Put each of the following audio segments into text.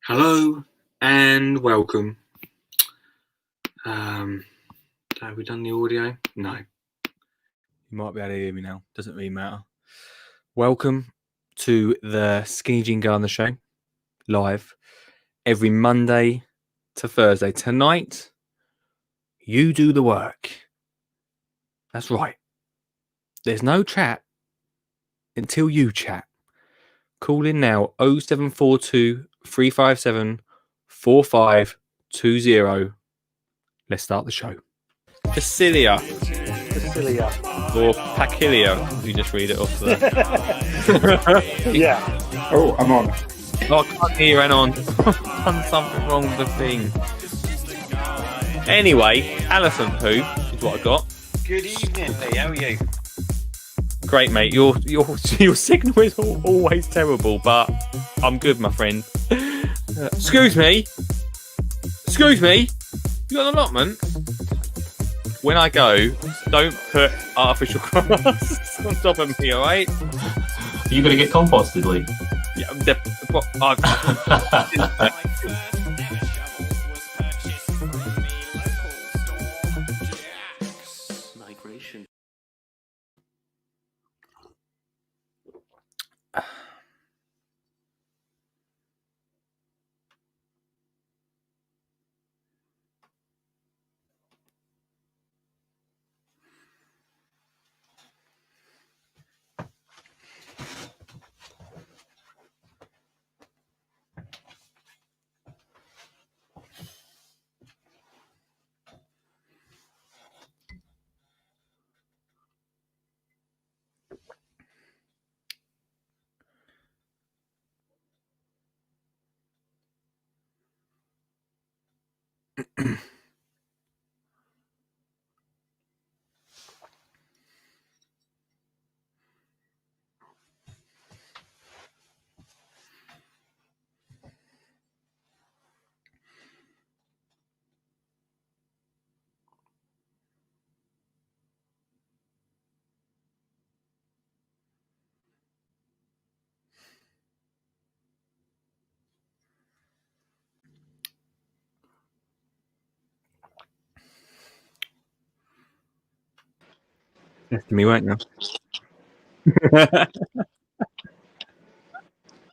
Hello and welcome. Have we done the audio? No. You might be able to hear me now. Doesn't really matter. Welcome to the Skinny Jean Gardener Show, live every Monday to Thursday. Tonight, you do the work. That's right. There's no chat until you chat. Call in now 0742 357 4520. Let's start the show. Facilia. Or Pacilia, if you just read it off there. Yeah. Oh, I'm on. Oh, I can't hear you, on. Done something wrong with the thing. Anyway, elephant poo is what I got. Good evening, Lee. How are you? Great, mate. Your signal is always terrible, but I'm good, my friend. Excuse me. You got an allotment? When I go, don't put artificial grass on top of me, alright? Are you going to get composted, Lee? Yeah, Migration. Testing me, weren't you?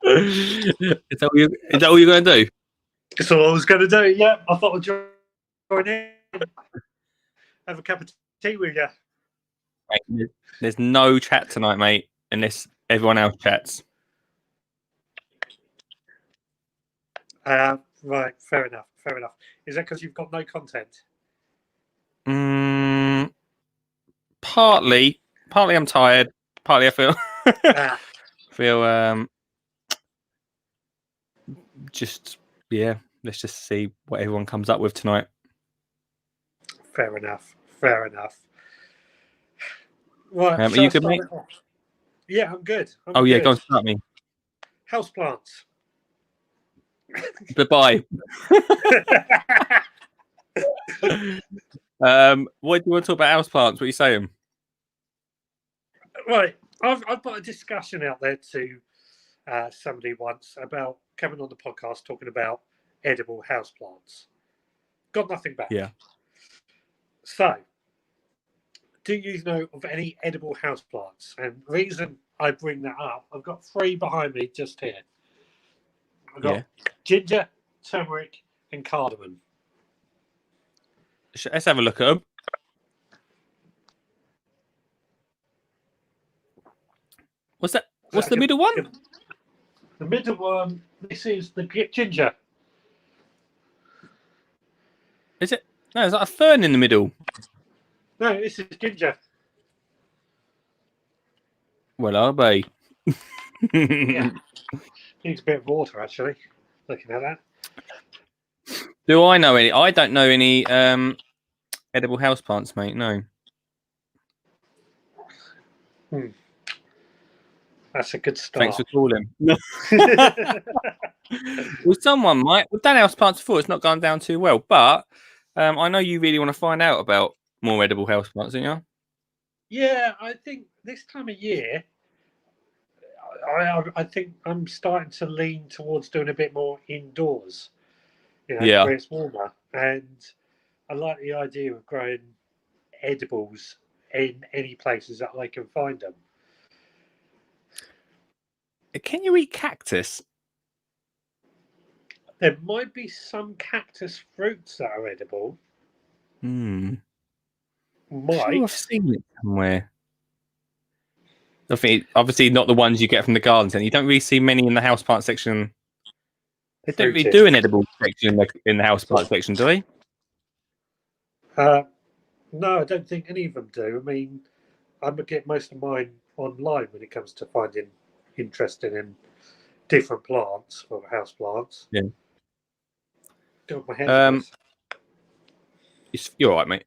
Is that what you're going to do? That's all I was going to do. Yeah, I thought I'd join in. Have a cup of tea with you. Right, there's no chat tonight, mate, unless everyone else chats. Right, fair enough. Is that because you've got no content? Partly I'm tired. Partly I feel just let's just see what everyone comes up with tonight. Fair enough. Right, Are you good, mate? Yeah, I'm good. Yeah, go on, start me. Houseplants. Goodbye. What do you want to talk about houseplants? What are you saying? Right, I've got a discussion out there to somebody once about coming on the podcast talking about edible houseplants. Got nothing back. Yeah. So, do you know of any edible houseplants? And the reason I bring that up, I've got 3 behind me just here. I've got ginger, turmeric, and cardamom. Let's have a look at them. What's that? What's the middle one? The middle one, this is the ginger. Is it? No, there's like a fern in the middle. No, this is ginger. Well, are they? Yeah. Needs a bit of water, actually, looking at that. Do I know any? I don't know any edible houseplants, mate. No. That's a good start. Thanks for calling. Well, someone might. We've done houseplants before. It's not gone down too well, but I know you really want to find out about more edible houseplants, don't you? Yeah, I think this time of year, I think I'm starting to lean towards doing a bit more indoors, Yeah. where it's warmer. And I like the idea of growing edibles in any places that I can find them. Can you eat cactus? There might be some cactus fruits that are edible. Sure, Might. I've seen it somewhere. I think obviously not the ones you get from the garden centre. You don't really see many in the houseplant section. They don't really do an edible section in the houseplant section, do they? No, I don't think any of them do. I mean, I'm gonna get most of mine online when it comes to finding interesting in different plants or house plants. Yeah. Got my hands. You're all right, mate.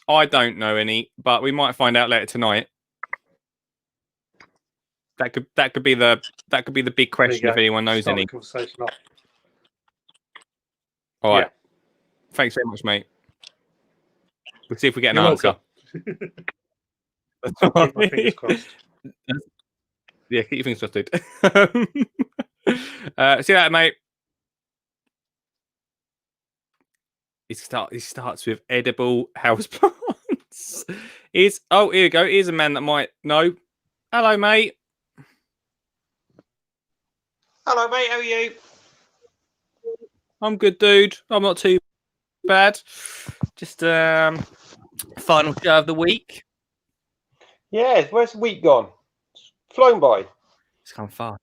I don't know any, but we might find out later tonight. That could be the big question if anyone knows any. All right. Yeah. Thanks very much, mate. We'll see if we get an answer. Keep my fingers crossed. Yeah, keep your fingers crossed, dude. See you later, mate. He starts with edible houseplants. Here we go. Here's a man that might know. Hello, mate. Hello, mate. How are you? I'm good, dude. I'm not too bad. Just final show of the week. Yeah, where's the week gone? It's flown by. It's come far.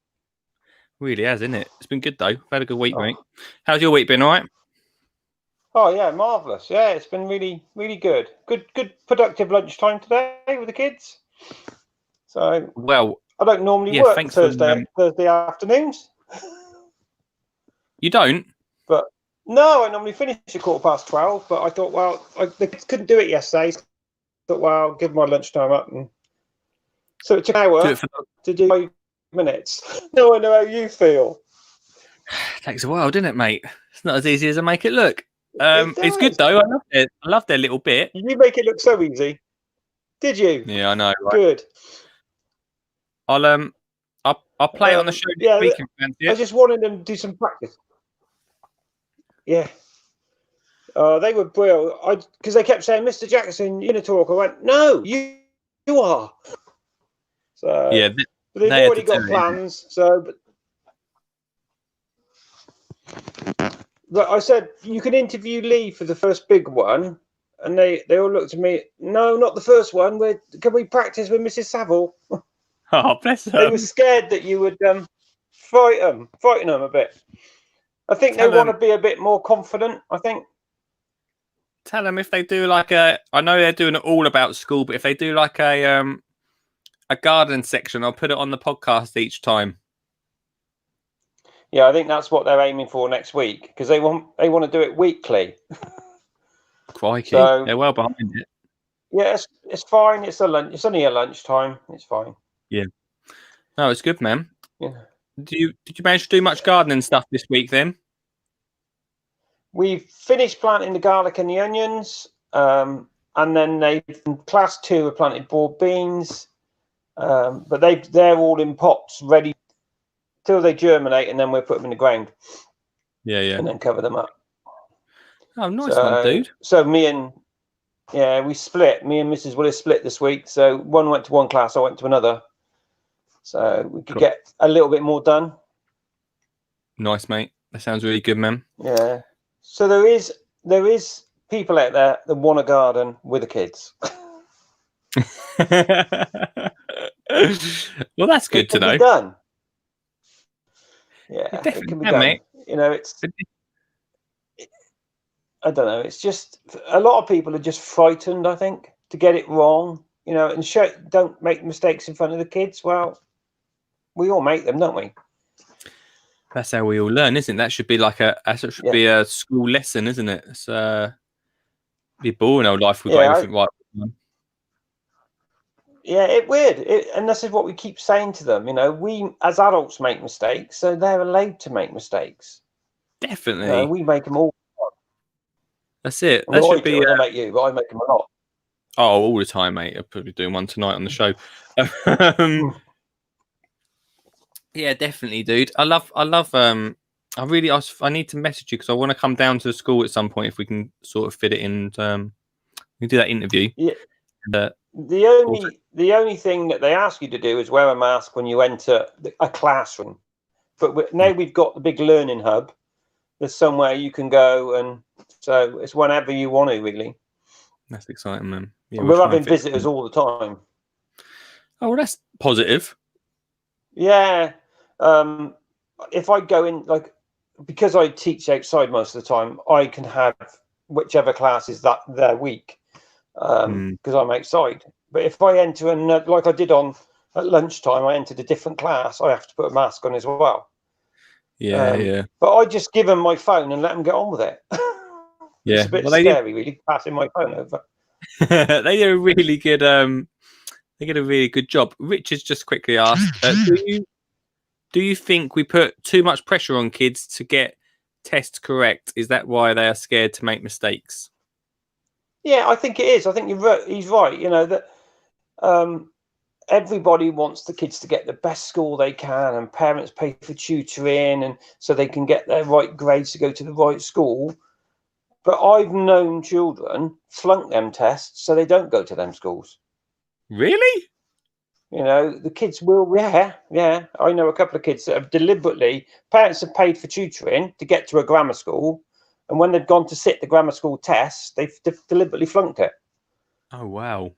Really has, isn't it? It's been good though. I've had a good week, mate. How's your week been? All right? Oh yeah, marvellous. Yeah, it's been really, really good. Good, productive lunchtime today with the kids. So well, I don't normally work Thursday afternoons. You don't? But no, I normally finish at 12:15. But I thought, well, the kids couldn't do it yesterday. So I thought, well, I'll give my lunchtime up, and so it took an hour to do 5 minutes. Now I know how you feel. It takes a while, doesn't it, mate? It's not as easy as I make it look. It's good though. I love their little bit. You make it look so easy. Did you? Yeah, I know. Right? Good. I'll play it on the show this week. I just wanted them to do some practice. Yeah. They were brilliant. Because they kept saying, "Mr. Jackson, you're going to talk." I went, "No, you are." So yeah, they've already got plans. But I said, "You can interview Lee for the first big one," and they all looked at me. No, not the first one. Can we practice with Mrs. Saville? Oh, bless them. They were scared that you would frighten them a bit. I think they want to be a bit more confident. I think. Tell them if they do like I know they're doing it all about school, but if they do like a garden section, I'll put it on the podcast each time. Yeah, I think that's what they're aiming for next week because they want to do it weekly. Crikey, so, they're well behind it. Yeah, it's fine. It's only a lunchtime. It's fine. Yeah. No, it's good, man. Yeah. Did you manage to do much gardening stuff this week then? We've finished planting the garlic and the onions, and then class 2 have planted broad beans, but they're all in pots ready till they germinate, and then we'll put them in the ground. Yeah, and then cover them up. Oh, nice one, dude. So we split. Me and Mrs. Willis split this week. So one went to one class, I went to another. So we could get a little bit more done. Nice, mate. That sounds really good, man. Yeah. So there is people out there that want a garden with the kids. Well, that's good to know. It can be done. Yeah, it can be done. Mate. You know, I don't know. It's just a lot of people are just frightened, I think, to get it wrong. You know, and don't make mistakes in front of the kids. Well, we all make them, don't we? That's how we all learn, isn't it? That should be like be a school lesson, isn't it? It's be boring old life. We've got everything right. Yeah, it's weird. And this is what we keep saying to them. You know, we as adults make mistakes, so they're allowed to make mistakes. Definitely. You know, we make them all. That's it. That should be. I make you, but I make them a lot. Oh, all the time, mate. I'll probably doing one tonight on the show. Yeah, definitely, dude. I need to message you because I want to come down to the school at some point if we can sort of fit it in. We can do that interview. Yeah. The only thing that they ask you to do is wear a mask when you enter a classroom. But now we've got the big learning hub. There's somewhere you can go, and so it's whenever you want to, really. That's exciting, man. Yeah, we're having visitors all the time. Oh, well, that's positive. Yeah. If I go in, like, because I teach outside most of the time, I can have whichever class is that their week because I'm outside. But if I enter like I did at lunchtime, I entered a different class, I have to put a mask on as well. Yeah. But I just give them my phone and let them get on with it. Yeah, it's a bit scary, really, passing my phone over. They did a really good. They did a really good job. Richard's just quickly asked, do you think we put too much pressure on kids to get tests correct? Is that why they are scared to make mistakes? Yeah, I think it is. I think he's right. You know that everybody wants the kids to get the best school they can, and parents pay for tutoring, and so they can get their right grades to go to the right school. But I've known children flunk them tests so they don't go to them schools. Really? You know, the kids will, yeah. I know a couple of kids that have deliberately, parents have paid for tutoring to get to a grammar school, and when they've gone to sit the grammar school tests, they've deliberately flunked it. Oh, wow.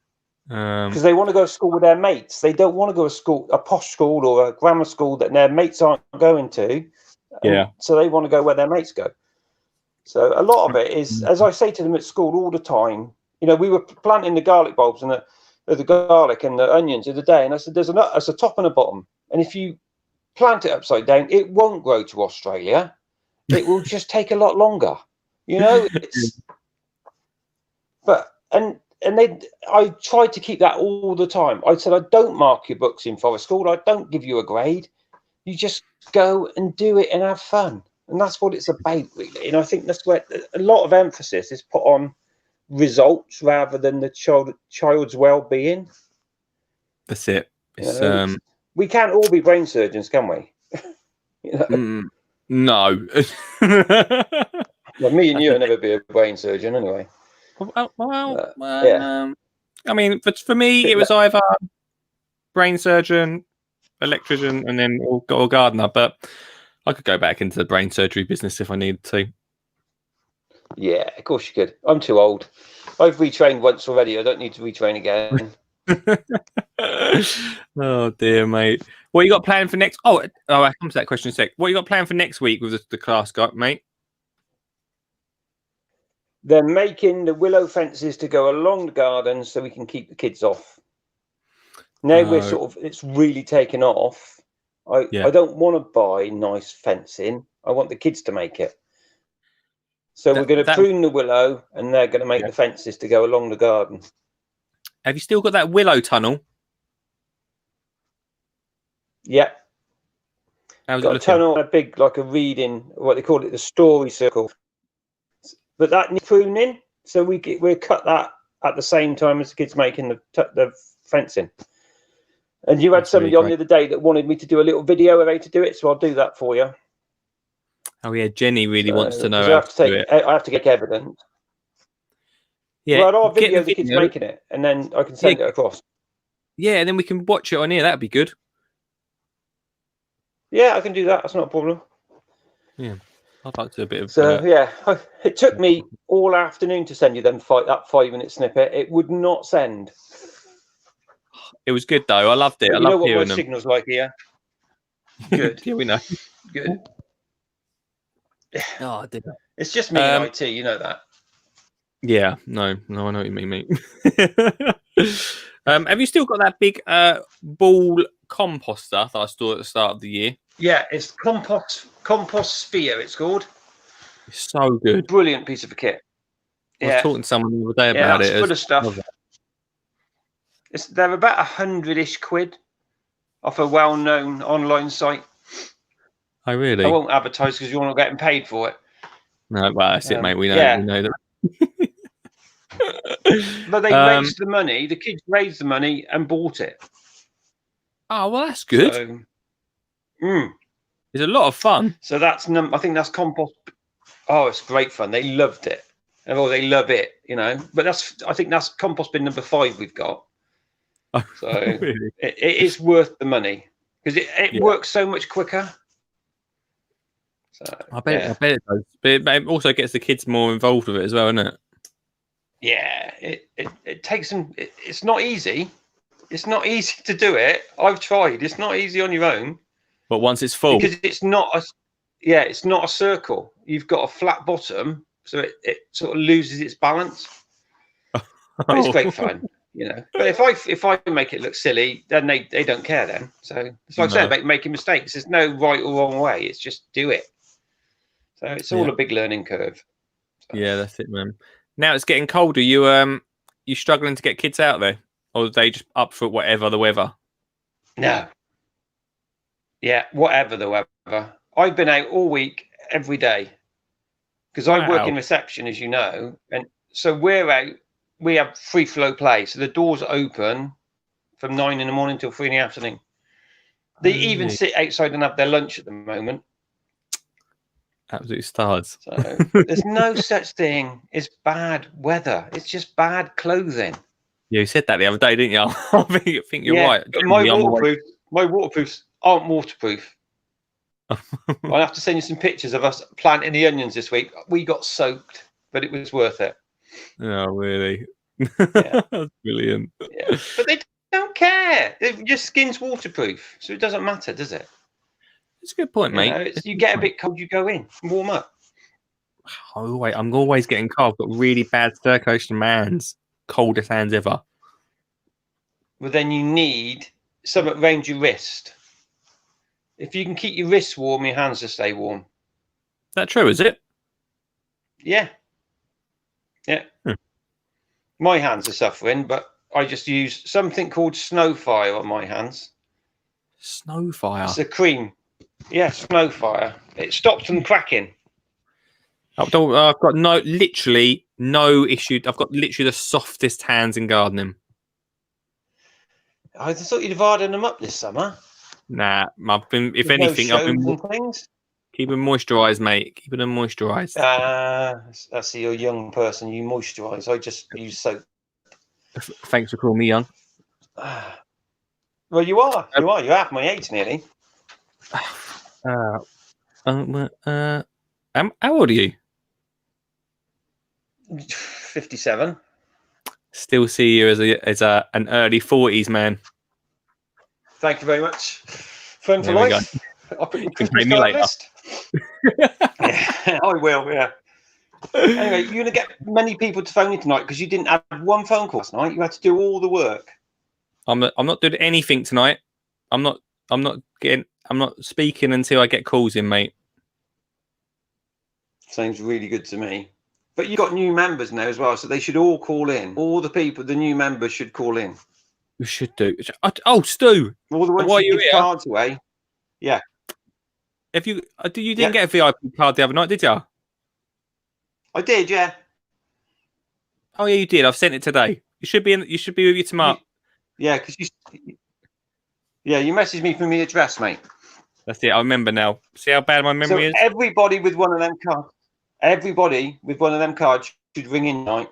Because they want to go to school with their mates. They don't want to go to a posh school or a grammar school that their mates aren't going to. Yeah. So they want to go where their mates go. So a lot of it is, as I say to them at school all the time, you know, we were planting the garlic bulbs and the garlic and the onions the other day, and I said, there's a top and a bottom, and if you plant it upside down, it won't grow to Australia. It will just take a lot longer, you know. I tried to keep that all the time. I said, I don't mark your books in forest school. I don't give you a grade. You just go and do it and have fun, and that's what it's about, really. And I think that's where a lot of emphasis is put on results rather than the child's well-being. That's it. We can't all be brain surgeons, can we? You know? No. Well, me and you will never be a brain surgeon anyway. Yeah. I mean, for me, it was either brain surgeon, electrician, and then or gardener. But I could go back into the brain surgery business if I needed to. Yeah, of course you could. I'm too old. I've retrained once already. I don't need to retrain again. Oh dear, mate. What you got planned for next? Oh, I'll come to that question in a sec. What you got planned for next week with the class guy, mate? They're making the willow fences to go along the garden so we can keep the kids off. Now it's really taken off. I don't want to buy nice fencing. I want the kids to make it. So we're going to prune the willow, and they're going to make the fences to go along the garden. Have you still got that willow tunnel? Yeah. How's got a tunnel, a big, like a reading, what they call it, the story circle. But that needs pruning, so we'll cut that at the same time as the kids making the fencing. And you had somebody on the other day that wanted me to do a little video of how to do it, so I'll do that for you. Oh yeah, Jenny really wants to know how to do it. I have to get evidence. Yeah, well, I'll video the kids making it, and then I can send it across. Yeah, and then we can watch it on here. That'd be good. Yeah, I can do that. That's not a problem. Yeah, I'd like to do a bit of. So it took me all afternoon to send you that 5-minute snippet. It would not send. It was good though. I loved it. I love hearing them. You know what my signal's like here. Good. Yeah, we know. Good. Oh, dear. It's just me and IT. You know that. Yeah. No, I know what you mean, mate. Have you still got that big ball composter that I saw at the start of the year? Yeah, it's compost sphere. It's called. It's so good. Brilliant piece of a kit. I was talking to someone the other day about it. It's full of stuff. They're about 100-ish quid off a well-known online site. Oh, really? I won't advertise because you're not getting paid for it. No, well, that's it, mate. We know. We know that. But they raised the money. The kids raised the money and bought it. Oh well, that's good. So, it's a lot of fun. So that's I think that's compost. Oh, it's great fun. They loved it. Oh, they love it. But I think that's compost bin number 5 we've got. So Really? it is worth the money because it works so much quicker. So, I bet it does. But it also gets the kids more involved with it as well, isn't it? Yeah, it takes them. It's not easy. It's not easy to do it. I've tried. It's not easy on your own. But once it's full, because it's not a circle. You've got a flat bottom, so it sort of loses its balance. But it's great fun, But if I make it look silly, then they don't care then. So it's like I said, making mistakes. There's no right or wrong way. It's just do it. So it's all a big learning curve. So. Yeah, that's it, man. Now it's getting colder. You struggling to get kids out there, or are they just up for whatever the weather? No. Yeah, whatever the weather. I've been out all week, every day, because I work in reception, as you know, and so we're out. We have free flow play, so the doors are open from 9 in the morning till 3 in the afternoon. They even sit outside and have their lunch at the moment. Absolute stars. So there's no such thing as bad weather. It's just bad clothing. Yeah, you said that the other day, didn't you? I think you're right. My waterproofs aren't waterproof. I'll have to send you some pictures of us planting the onions this week. We got soaked, but it was worth it. Oh, really? Yeah. That's brilliant. Yeah. But they don't care. Your skin's waterproof, so it doesn't matter, does it? It's a good point, mate. You get a bit cold, you go in, warm up. Oh, wait, I'm always getting cold. I've got really bad circulation in my hands. Coldest hands ever. Well, then you need something around your wrist. If you can keep your wrists warm, your hands will stay warm. Is that true, is it? Yeah. Yeah. My hands are suffering, but I just use something called Snowfire on my hands. Snowfire? It's a cream. Yeah, Snowfire. It stops them cracking. I've got literally no issue. I've got literally the softest hands in gardening. I thought you'd have hardened them up this summer. Nah, I've been. If There's anything, I've been things. Keeping moisturised, mate. Keeping them moisturised. I see you're a young person. You moisturise. I just use soap. Thanks for calling me young. Well, you are. You're half my age, nearly. How old are you? 57. Still see you as an early 40s man. Thank you very much. Friend for There we life. I'll put your Christmas me card later. list. Yeah, I will. Yeah. Anyway, you're gonna get many people to phone you tonight because you didn't have one phone call last night. You had to do all the work. I'm not doing anything tonight. I'm not speaking until I get calls in, mate. Sounds really good to me. But you got new members now as well, so they should all call in. All the new members should call in. We should do. Oh, Stu. All the ones why you you give cards away. Yeah. If you didn't get a VIP card the other night, did you? I did, yeah. Oh yeah, you did. I've sent it today. You should be with you tomorrow. Yeah, because you messaged me from the address, mate. That's it. I remember now. See how bad my memory is. Everybody with one of them cards should ring in tonight.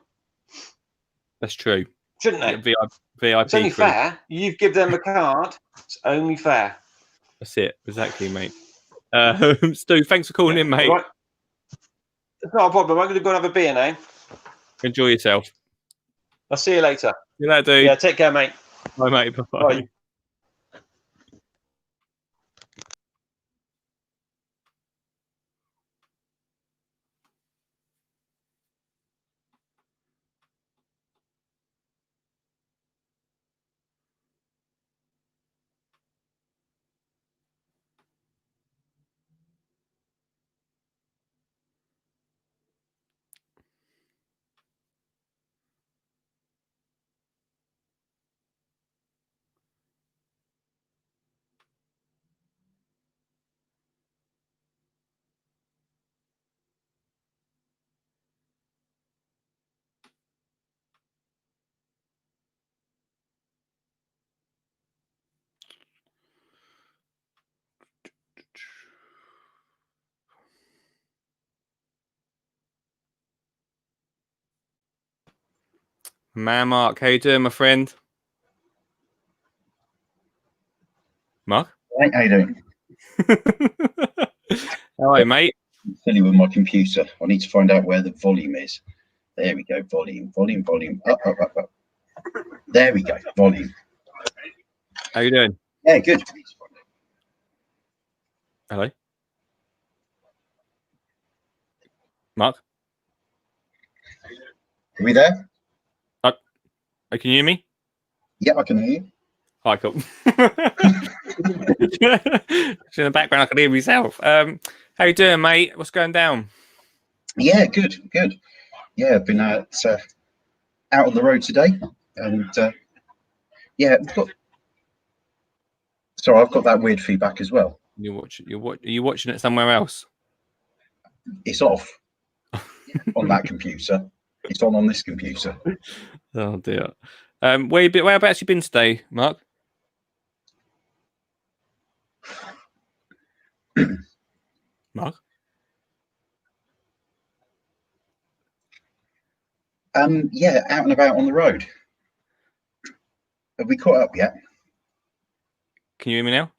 That's true. Shouldn't they? VIP. It's only fair. You give them a card. It's only fair. That's it. Exactly, mate. Stu, thanks for calling in, mate. Right. It's not a problem. I'm going to go and have a beer now. Enjoy yourself. I'll see you later. See you later, dude. Yeah, take care, mate. Bye, mate. Bye. Bye. Man, Mark, how you doing, my friend? Mark? Right, how you doing? How are you, mate? I'm fiddling with my computer. I need to find out where the volume is. There we go. Volume. Up. There we go. Volume. How you doing? Yeah, good. Hello? Mark? Are we there? Oh, can you hear me? Yeah, I can hear you. Hi, cool. In the background, I can hear myself. How you doing, mate? What's going down? Yeah, good. Yeah, I've been out on the road today, and yeah, sorry, I've got that weird feedback as well. Are you watching it somewhere else? It's off on that computer. It's on this computer. Oh dear. Whereabouts you been today, Mark? Mark? Yeah, out and about on the road. Have we caught up yet? Can you hear me now?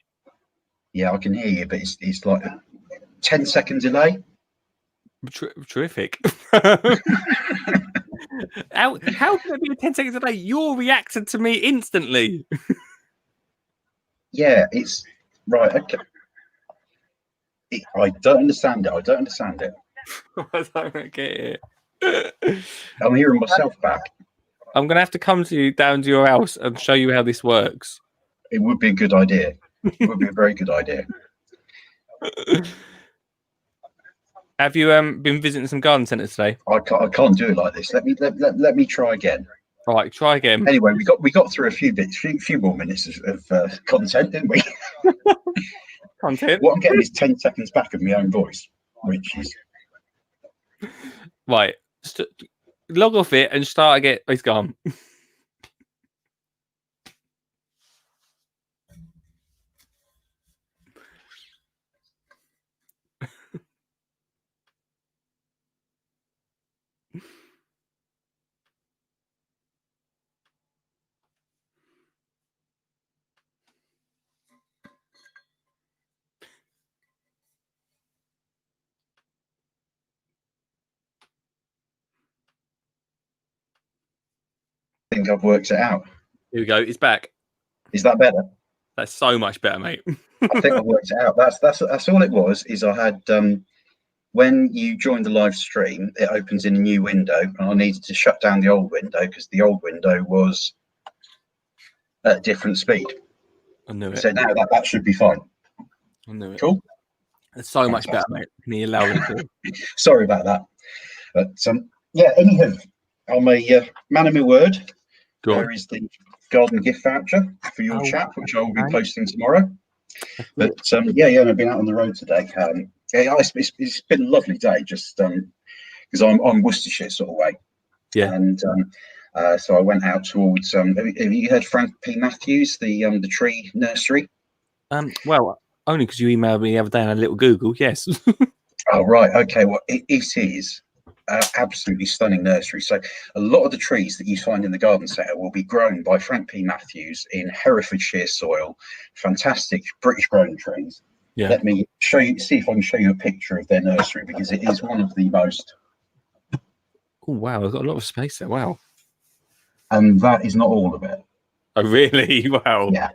Yeah, I can hear you, but it's like a 10-second delay. Terrific. How can it be a 10-second delay? You're reacting to me instantly. Yeah, it's right. Okay. I don't understand it. I don't get it. I'm hearing myself back. I'm going to have to come down to your house and show you how this works. It would be a good idea. It would be a very good idea. Have you been visiting some garden centres today? I can't do it like this. Let me try again. All right, try again. Anyway, we got through a few more minutes of content, didn't we? Content. What I'm getting is 10 seconds back of my own voice, which is right. Log off it and start again. It's gone. I think I've worked it out. Here we go. It's back. Is that better? That's so much better, mate. I think I worked it out. That's all it was. Is I had when you join the live stream, it opens in a new window, and I needed to shut down the old window because the old window was at a different speed. I knew it. So now that should be fine. I knew it. Cool. It's so much better, mate. Can you allow it? Sorry about that. But yeah. Anywho, I'm a man of my word. There is the garden gift voucher for your chap, which I will be posting tomorrow. But yeah, I've been out on the road today. Yeah, it's been a lovely day, just because I'm Worcestershire sort of way. Yeah. And so I went out towards. Have you heard Frank P. Matthews, the tree nursery? Well, only because you emailed me the other day on a little Google. Yes. Oh right, okay. Well, it is absolutely stunning nursery. So a lot of the trees that you find in the garden centre will be grown by Frank P. Matthews in Herefordshire soil. Fantastic British grown trees. Yeah. Let me show you, see if I can show you a picture of their nursery, because it is one of the most. Oh wow, I've got a lot of space there. Wow. And that is not all of it. Oh really? Wow. Yeah.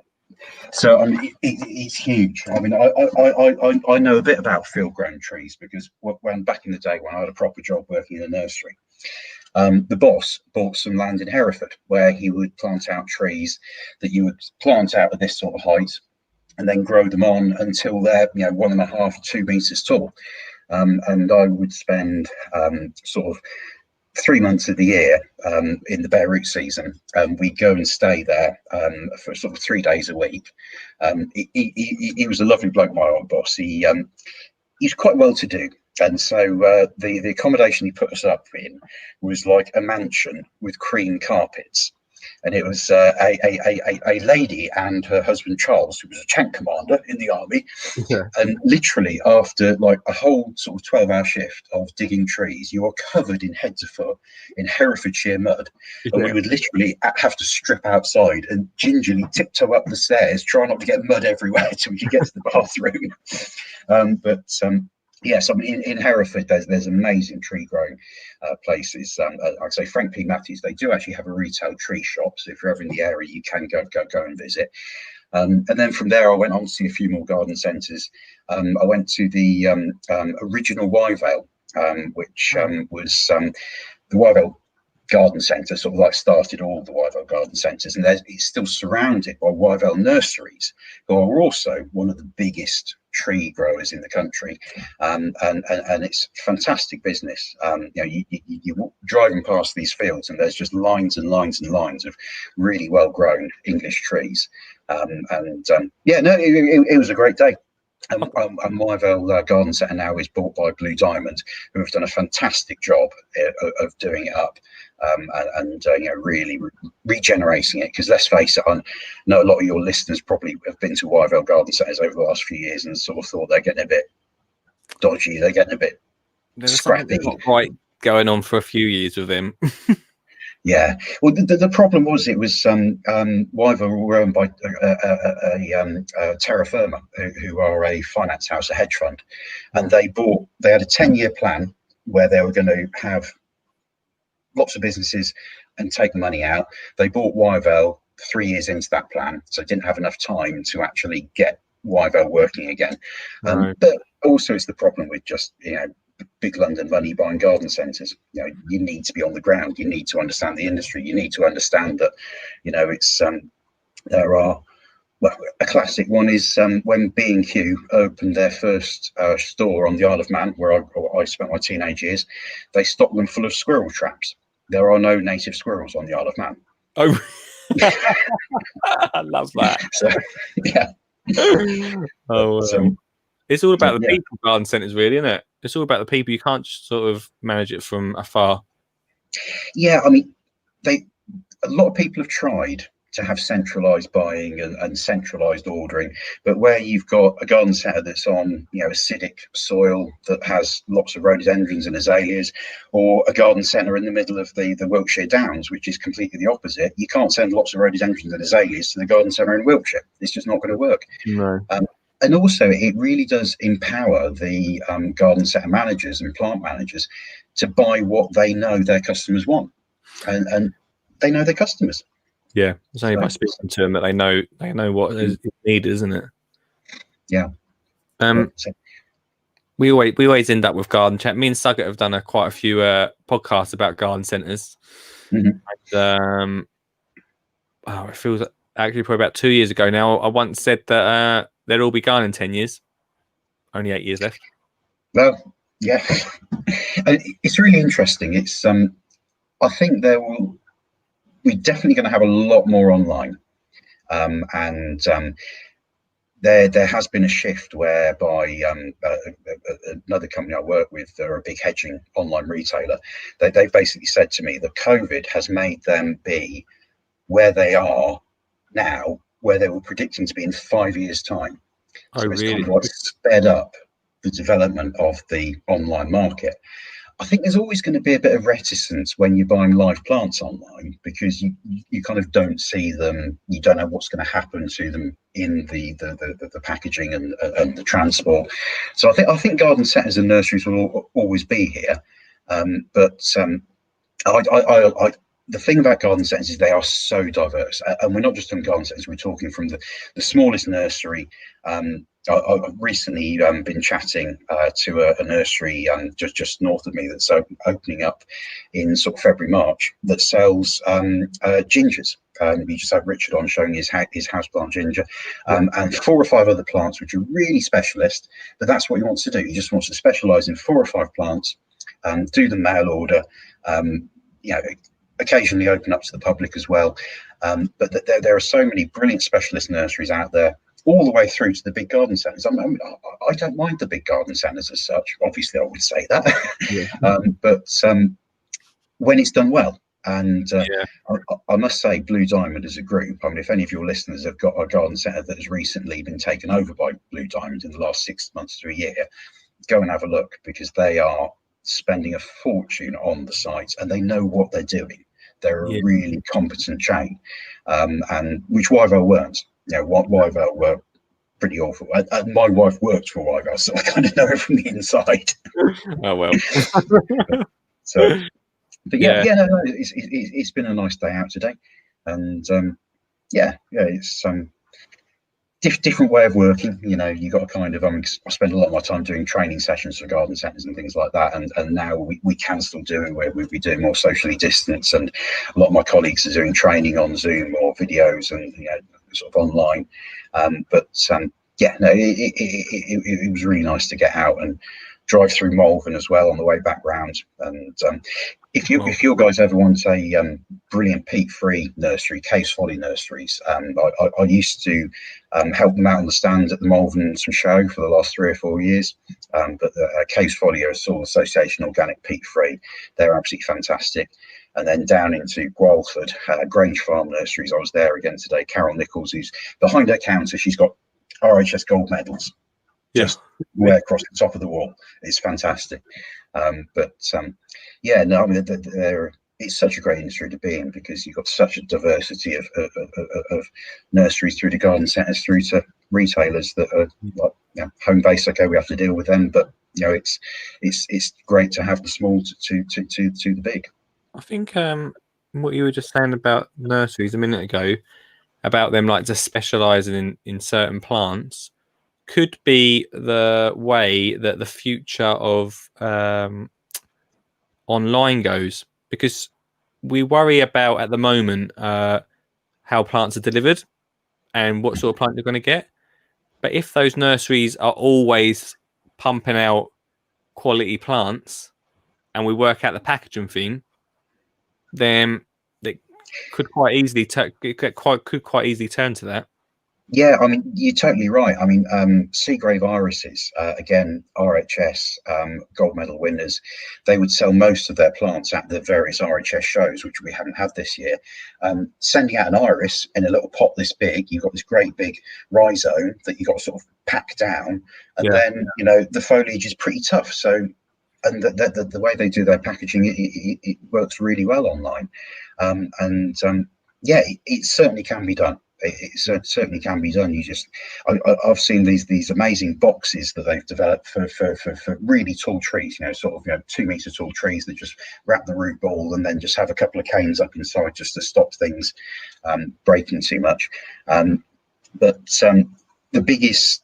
So I mean, it's huge. I mean, I know a bit about field-grown trees because when back in the day when I had a proper job working in a nursery, the boss bought some land in Hereford where he would plant out trees that you would plant out at this sort of height and then grow them on until they're 1.5 to 2 meters tall. And I would spend sort of 3 months of the year in the bare root season. We go and stay there for sort of 3 days a week. He was a lovely bloke, my old boss. He's quite well to do. And so the accommodation he put us up in was like a mansion with cream carpets. and it was a lady and her husband Charles, who was a tank commander in the army. Yeah. And literally after like a whole sort of 12-hour shift of digging trees, you are covered in head to foot in Herefordshire mud. And we would literally have to strip outside and gingerly tiptoe up the stairs, try not to get mud everywhere till we could get to the bathroom. Yes, I mean, in Hereford, there's amazing tree growing places. I'd say Frank P. Matthews, they do actually have a retail tree shop. So if you're ever in the area, you can go and visit. And then from there, I went on to see a few more garden centres. I went to the original Wyvale, which was the Wyvale Garden Centre, sort of like started all the Wyvale garden centres, and it's still surrounded by Wyvale nurseries, who are also one of the biggest tree growers in the country, and it's fantastic business. You're driving past these fields, and there's just lines and lines and lines of really well grown English trees, it was a great day. And Wyvale Garden Centre now is bought by Blue Diamond, who have done a fantastic job of doing it up, really regenerating it. Because let's face it, I know a lot of your listeners probably have been to Wyvale Garden Centres over the last few years and sort of thought they're getting a bit dodgy, they're getting a bit scrappy. Not quite going on for a few years with them. Yeah, well, the problem was it was Wyvale were owned by Terra Firma, who are a finance house, a hedge fund, and they had a 10-year plan where they were going to have lots of businesses and take money out. They bought Wyvale 3 years into that plan, so didn't have enough time to actually get Wyvale working again. But also, it's the problem with just big London money buying garden centres. You need to be on the ground. You need to understand the industry. You need to understand that, it's there are. Well, a classic one is when B&Q opened their first store on the Isle of Man, where I spent my teenage years. They stocked them full of squirrel traps. There are no native squirrels on the Isle of Man. Oh, I love that. So, yeah. It's all about the people, garden centres, really, isn't it? It's all about the people. You can't just sort of manage it from afar. Yeah, I mean, a lot of people have tried to have centralised buying and centralised ordering, but where you've got a garden centre that's on acidic soil that has lots of rhododendrons and azaleas, or a garden centre in the middle of the Wiltshire Downs, which is completely the opposite, you can't send lots of rhododendrons and azaleas to the garden centre in Wiltshire. It's just not going to work. No. And also, it really does empower the garden centre managers and plant managers to buy what they know their customers want, and they know their customers. Yeah, it's only by speaking to them that they know what is needed, isn't it? Yeah. We always end up with garden chat. Me and Suggett have done quite a few podcasts about garden centres. Mm-hmm. And, it feels actually probably about 2 years ago now. I once said that they'll all be gone in 10 years. Only 8 years left. Well, yeah, it's really interesting. It's I think we're definitely going to have a lot more online, and there has been a shift whereby another company I work with, they're a big hedging online retailer. They've basically said to me that COVID has made them be where they are now, where they were predicting to be in 5 years' time. So it's kind of like sped up the development of the online market. I think there's always going to be a bit of reticence when you're buying live plants online, because you kind of don't see them, you don't know what's going to happen to them in the packaging and the transport. So I think garden centres and nurseries will always be here, but the thing about garden centres is they are so diverse, and we're not just on garden centres. We're talking from the smallest nursery. I've recently been chatting to a nursery just north of me that's opening up in sort of February, March, that sells gingers. We just had Richard on showing his houseplant ginger, and 4 or 5 other plants which are really specialist. But that's what he wants to do. He just wants to specialise in 4 or 5 plants, do the mail order. Occasionally open up to the public as well. But there are so many brilliant specialist nurseries out there, all the way through to the big garden centres. I don't mind the big garden centres as such. Obviously, I would say that. Yeah. But when it's done well, And I must say, Blue Diamond as a group, I mean, if any of your listeners have got a garden centre that has recently been taken over by Blue Diamond in the last 6 months to a year, go and have a look, because they are spending a fortune on the site and they know what they're doing. They're a really competent chain, and which Wyvale weren't. You know, Wyvale were pretty awful. My wife worked for Wyvale, so I kind of know her from the inside. Oh well. So, but no, it's been a nice day out today, and it's different way of working. You know, you got to kind of I spend a lot of my time doing training sessions for garden centres and things like that, and now we can still do it where we'll be doing more socially distanced, and a lot of my colleagues are doing training on Zoom or videos and sort of online. It was really nice to get out and drive through Malvern as well on the way back round. And if you guys ever want a brilliant peat-free nursery, Case Folly Nurseries, I used to help them out on the stand at the Malvern show for the last 3 or 4 years. But Case Folly are a Soil Association organic peat-free. They're absolutely fantastic. And then down into Gwalford, Grange Farm Nurseries, I was there again today. Carol Nichols, who's behind her counter, she's got RHS gold medals just way across the top of the wall. It's fantastic. It's such a great industry to be in, because you've got such a diversity of nurseries through to garden centres through to retailers that are like home base. Okay, we have to deal with them, but it's great to have the small to the big. I think what you were just saying about nurseries a minute ago, about them like just specialising in certain plants, could be the way that the future of online goes, because we worry about at the moment how plants are delivered and what sort of plant you're going to get. But if those nurseries are always pumping out quality plants and we work out the packaging thing, then it could quite easily turn to that. Yeah, I mean, you're totally right. I mean, Seagrave irises, again, RHS gold medal winners, they would sell most of their plants at the various RHS shows, which we haven't had this year. Sending out an iris in a little pot this big, you've got this great big rhizome that you've got to sort of pack down, and then the foliage is pretty tough. So, and the way they do their packaging, it works really well online, it certainly can be done. It certainly can be done. I've seen these amazing boxes that they've developed for really tall trees, 2 meter tall trees that just wrap the root ball and then just have a couple of canes up inside just to stop things breaking too much. The biggest,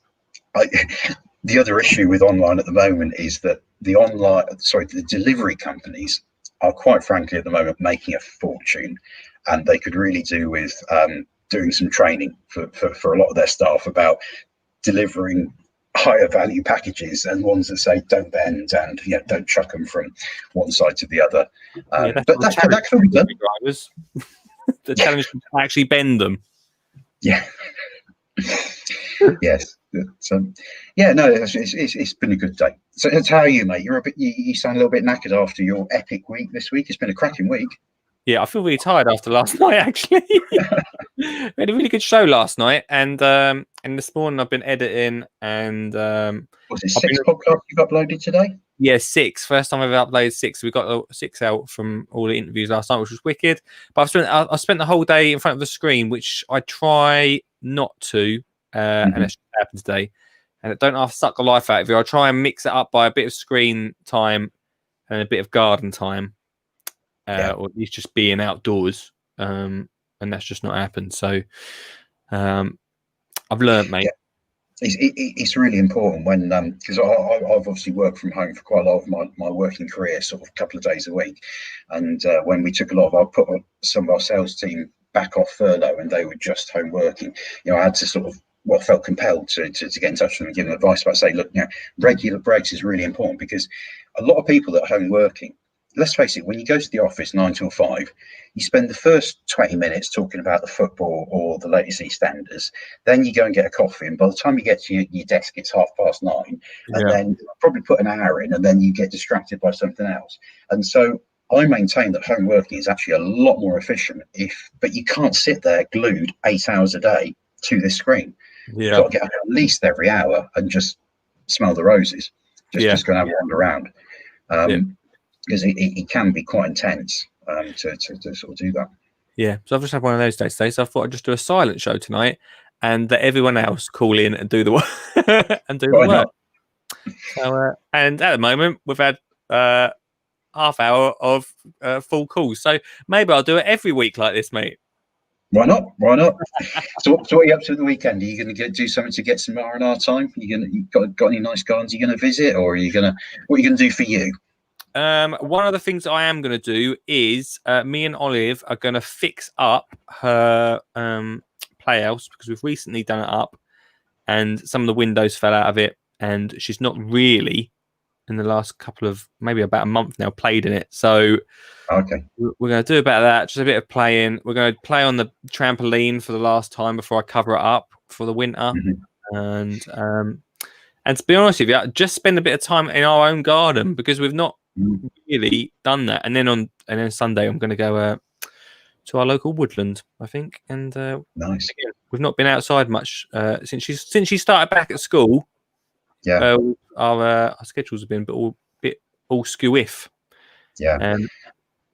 the other issue with online at the moment is that the delivery companies are quite frankly at the moment making a fortune, and they could really do with doing some training for a lot of their staff about delivering higher value packages, and ones that say don't bend and don't chuck them from one side to the other. But that can be done. The challenge is to actually bend them. Yeah. Yes. It's been a good day. So how are you, mate? You sound a little bit knackered after your epic week this week. It's been a cracking week. Yeah, I feel really tired after last night, actually. We had a really good show last night, and this morning I've been editing, and was it 6 podcasts you've uploaded today? Yeah, 6. First time I've ever uploaded 6. We got 6 out from all the interviews last night, which was wicked. But I spent the whole day in front of the screen, which I try not to, and it's happened today. And it don't have to suck the life out of you. I try and mix it up by a bit of screen time and a bit of garden time. Or at least just being outdoors, and that's just not happened. So I've learned, mate. It's really important when because I've obviously worked from home for quite a lot of my working career, sort of a couple of days a week, and when we took I put some of our sales team back off furlough and they were just home working, I had to sort of felt compelled to get in touch with them and give them advice about say, look, regular breaks is really important, because a lot of people at home working, let's face it, when you go to the office 9 till 5, you spend the first 20 minutes talking about the football or the latest EastEnders. Then you go and get a coffee, and by the time you get to your desk, it's 9:30, and then probably put an hour in, and then you get distracted by something else. And so I maintain that home working is actually a lot more efficient but you can't sit there glued 8 hours a day to this screen. You've got to get up at least every hour and just smell the roses. Just go and have a wander around. Because it can be quite intense to sort of do that. Yeah, so I've just had one of those days today, so I thought I'd just do a silent show tonight and let everyone else call in and do the work. The work. So, and at the moment, we've had half hour of full calls, so maybe I'll do it every week like this, mate. Why not? So what are you up to the weekend? Are you going to do something to get some R&R time? You got any nice gardens you're going to visit, or what are you going to do for you? One of the things I am going to do is me and Olive are going to fix up her playhouse, because we've recently done it up and some of the windows fell out of it, and she's not really, in the last couple of, maybe about a month now, played in it. So we're going to do a bit of that, just a bit of playing. We're going to play on the trampoline for the last time before I cover it up for the winter. And to be honest with you, just spend a bit of time in our own garden, because we've not really done that. And then Sunday I'm going to go to our local woodland, I think. And nice. Again, we've not been outside much since she started back at school. Our schedules have been a bit all skew-if.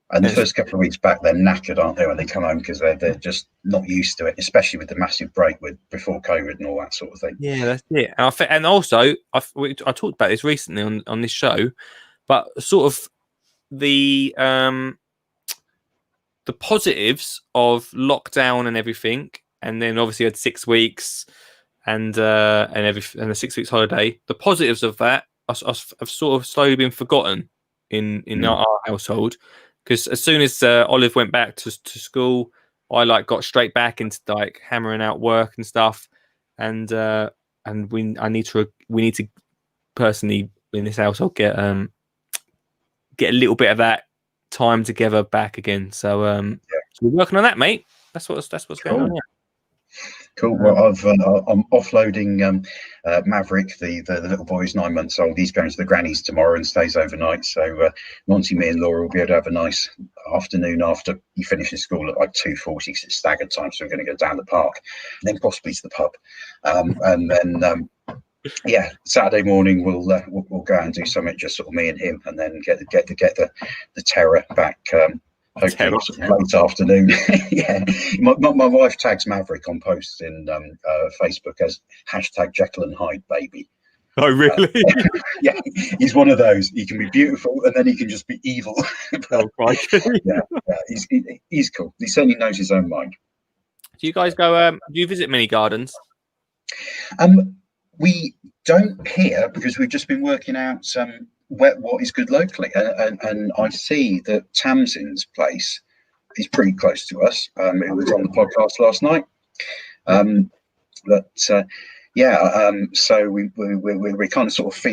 And the first couple of weeks back, they're knackered, aren't they, when they come home, because they're just not used to it, especially with the massive break before COVID and all that sort of thing. Yeah, that's it. And also, I talked about this recently on this show, but sort of the positives of lockdown and everything, and then obviously had 6 weeks and the 6 weeks holiday. The positives of that have sort of slowly been forgotten in our household. Because as soon as Olive went back to school, I got straight back into hammering out work and stuff, and we need to personally in this household get a little bit of that time together back again. So so we're working on that, mate. That's what's going on. Cool. Well, I'm offloading Maverick, the little boy's 9 months old. He's going to the granny's tomorrow and stays overnight. So Monty, me, and Laura will be able to have a nice afternoon after he finishes school at 2:40, because it's staggered time. So we're going to go down the park, and then possibly to the pub, and then Saturday morning we'll go out and do something, just sort of me and him, and then get the terror back. Hopefully late afternoon. My wife tags Maverick on posts in Facebook as #Jekyll and Hyde baby. Oh, really? He's one of those. He can be beautiful, and then he can just be evil. He's cool. He certainly knows his own mind. Do you guys go? Do you visit many gardens? We don't here, because we've just been working out what is good locally, and I see that Tamsin's place is pretty close to us. It was on the podcast last night, so we're kind of sort of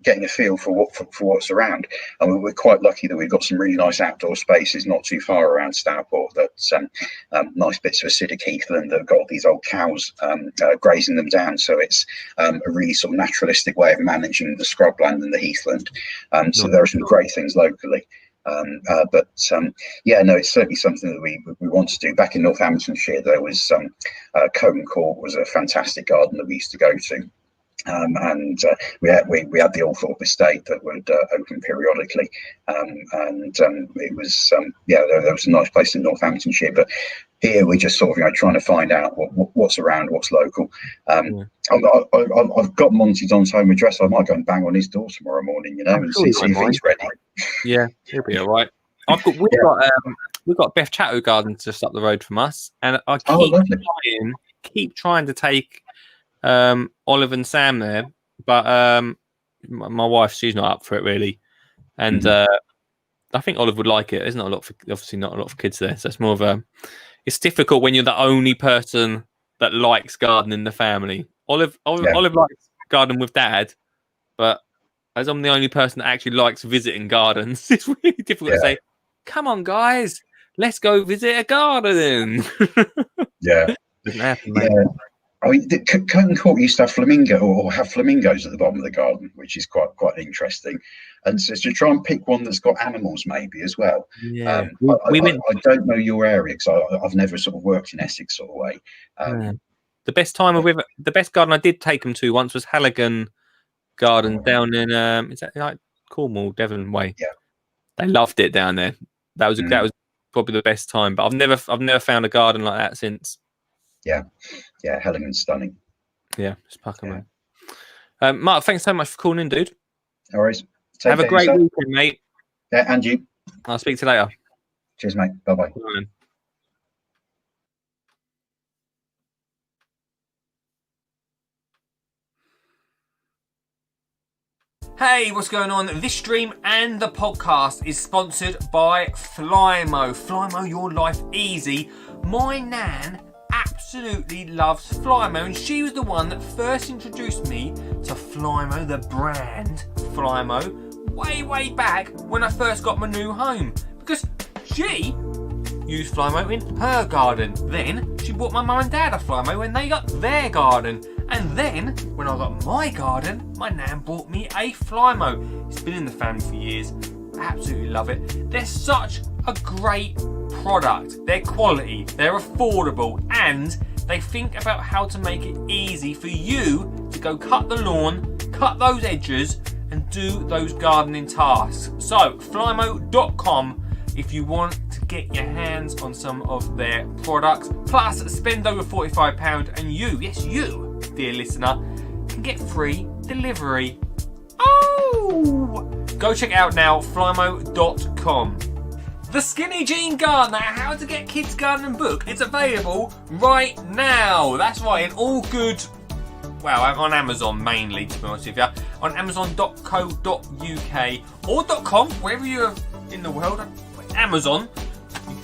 getting a feel for what's around. I mean, we're quite lucky that we've got some really nice outdoor spaces not too far around Stourport. That's nice bits of acidic heathland that have got these old cows grazing them down. So it's a really sort of naturalistic way of managing the scrubland and the heathland. So there are some great things locally. It's certainly something that we want to do. Back in Northamptonshire, there was Coton Court was a fantastic garden that we used to go to. We had the Althorpe estate that would open periodically, it was there was a nice place in Northamptonshire, but here we're just sort of trying to find out what's around, what's local. I've got Monty Don's home address. I might go and bang on his door tomorrow morning, and see if he's ready. Yeah, he'll be all right. We've got Beth Chatto Gardens just up the road from us, and I keep trying to take Olive and Sam there, but my wife, she's not up for it really, and I think Olive would like it. There's not a lot obviously not a lot of kids there, so it's more of it's difficult when you're the only person that likes gardening in the family. Olive likes gardening with Dad, but as I'm the only person that actually likes visiting gardens, it's really difficult to say, come on guys, let's go visit a garden. Doesn't happen, mate. I mean, the Coton Court used to have flamingo or have flamingos at the bottom of the garden, which is quite interesting. And so to try and pick one that's got animals maybe as well. Yeah, I don't know your area because I've never sort of worked in Essex sort of way. The best garden I did take them to once was Halligan Garden down in is that like Cornwall, Devon way? Yeah, they loved it down there. That was probably the best time. But I've never found a garden like that since. Yeah, Halligan's stunning. Yeah, it's pucker, man. Mark, thanks so much for calling in, dude. No worries. Have a great weekend, mate. Yeah, and you. I'll speak to you later. Cheers, mate. Bye-bye. Bye. Hey, what's going on? This stream and the podcast is sponsored by Flymo. Flymo, your life easy. My nan absolutely loves Flymo, and she was the one that first introduced me to Flymo, the brand Flymo, way back when I first got my new home, because she used Flymo in her garden. Then she bought my mum and dad a Flymo when they got their garden. And then, when I got my garden, my nan bought me a Flymo. It's been in the family for years. I absolutely love it. They're such a great product. They're quality, they're affordable, and they think about how to make it easy for you to go cut the lawn, cut those edges, and do those gardening tasks. So, flymo.com if you want to get your hands on some of their products. Plus, spend over £45 and you, yes you, dear listener, can get free delivery. Oh! Go check it out now, flymo.com. The Skinny Jean Gardener, How to Get Kids Gardening book, is available right now. That's right, in all good, well, on Amazon mainly, to be honest with you. On amazon.co.uk or .com, wherever you're in the world. Amazon,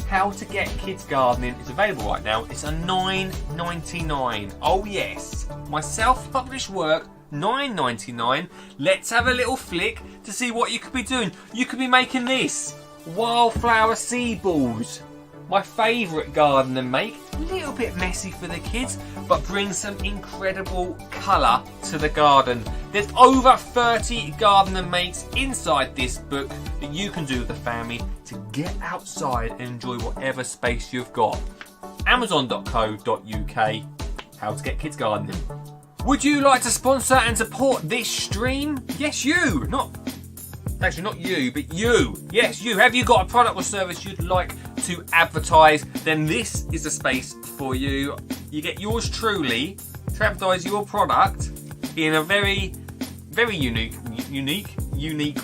How to Get Kids Gardening is available right now. It's a $9.99. Oh yes, my self-published work, $9.99. Let's have a little flick to see what you could be doing. You could be making this, wildflower seed balls. My favourite garden to make. A little bit messy for the kids, but brings some incredible colour to the garden. There's over 30 garden and makes inside this book that you can do with the family to get outside and enjoy whatever space you've got. Amazon.co.uk, How to Get Kids Gardening. Would you like to sponsor and support this stream? Yes, you. Actually, not you, but you. Yes, you. Have you got a product or service you'd like to advertise? Then this is the space for you. You get yours truly to advertise your product in a very unique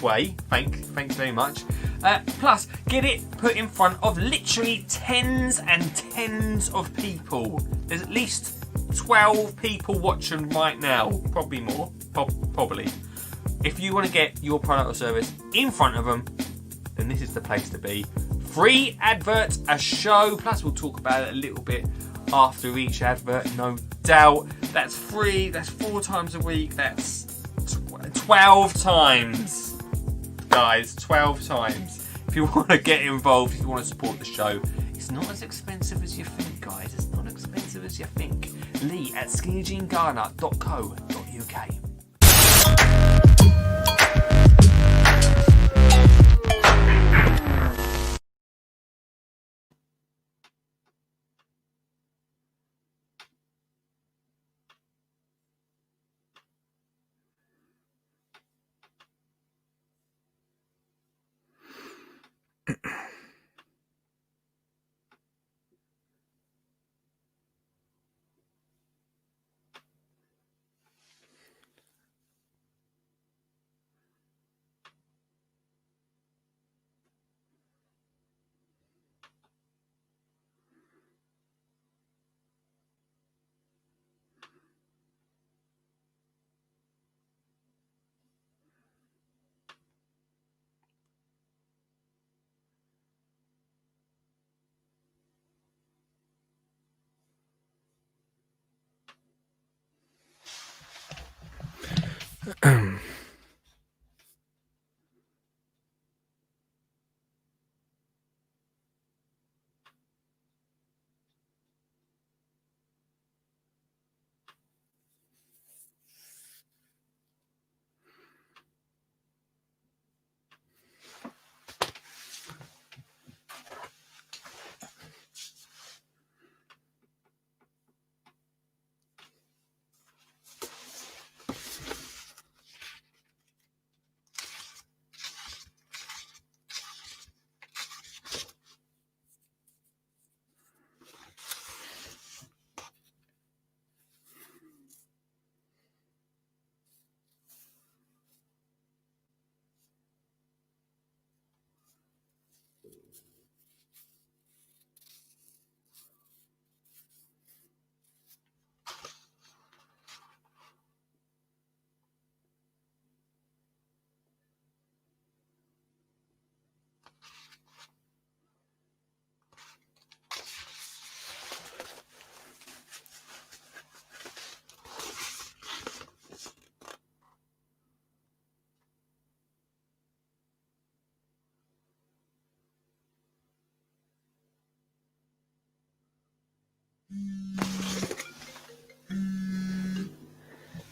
way. Thanks very much. Plus, get it put in front of literally tens and tens of people. There's at least 12 people watching right now. Probably more. Probably. If you want to get your product or service in front of them, then this is the place to be. Free advert, a show, plus we'll talk about it a little bit after each advert, no doubt. That's free, that's 4 times a week, that's 12 times. Guys, 12 times. If you want to get involved, if you want to support the show, it's not as expensive as you think, guys. It's not expensive as you think. Lee at skinnyjeangardener.co.uk.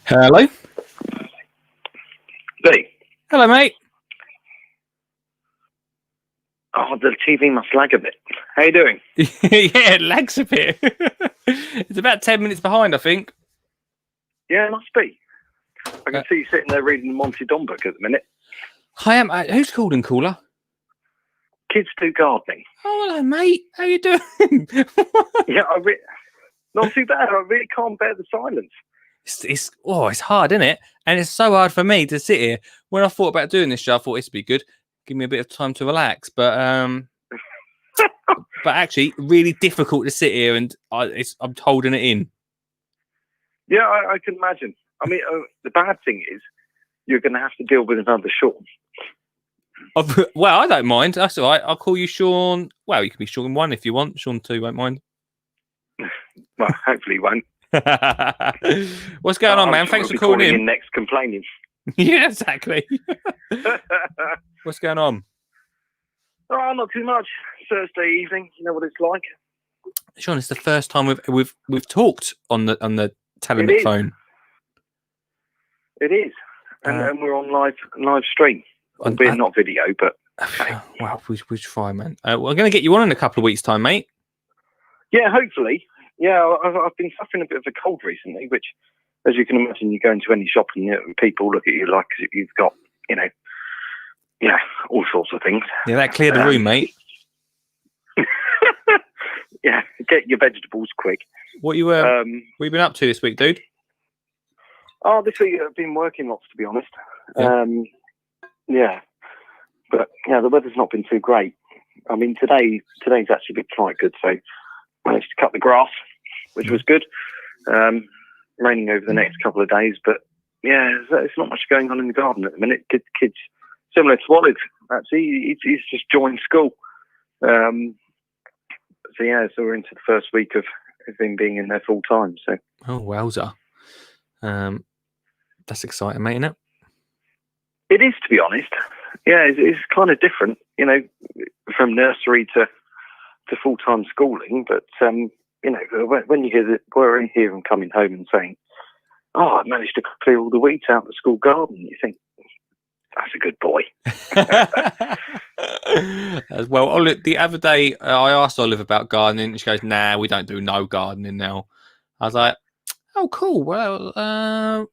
Hello. Lee. Hello, mate. Oh, the TV must lag a bit. How you doing? Yeah, it lags a bit. It's about 10 minutes behind, I think. Yeah, it must be. I can see you sitting there reading the Monty Don book at the minute. I am. Who's calling, caller? Kids do gardening. Oh, hello, mate. How you doing? Yeah, not too bad. I really can't bear the silence. It's hard, isn't it? And it's so hard for me to sit here. When I thought about doing this show, I thought this would be good. Give me a bit of time to relax. But but actually, really difficult to sit here and I'm holding it in. Yeah, I can imagine. I mean, the bad thing is you're going to have to deal with another Sean. Well, I don't mind. That's all right. I'll call you Sean. Well, you can be Sean 1 if you want. Sean 2 won't mind. Well, hopefully you won't. What's going on, man? Sure Thanks for calling in. Next complaining. Yeah, exactly. What's going on? Oh, not too much. Thursday evening, you know what it's like. Sean, it's the first time we've talked on the Telemic phone. It is, and we're on live stream, albeit not video, but okay. Well, we try, man. We're going to get you on in a couple of weeks' time, mate. Yeah, hopefully. Yeah, I've been suffering a bit of a cold recently, which, as you can imagine, you go into any shop and people look at you like you've got, all sorts of things. Yeah, that cleared the room, mate. Yeah, get your vegetables quick. What you been up to this week, dude? Oh, this week I've been working lots, to be honest. Yeah. But the weather's not been too great. I mean, today's actually been quite good, so managed to cut the grass, which was good. Raining over the next couple of days, but yeah, there's not much going on in the garden at the minute. Kids similar to Olive, actually, he's just joined school. So we're into the first week of him being in there full time. So wowza, that's exciting, mate, isn't it? It is, to be honest. Yeah, it's kind of different, from nursery to full time schooling. But when you hear them coming home and saying, "Oh, I managed to clear all the weeds out of the school garden," you think, that's a good boy. As well, Olive, the other day I asked Olive about gardening, and she goes, "Nah, we don't do no gardening now." I was like, "Oh, cool. Well,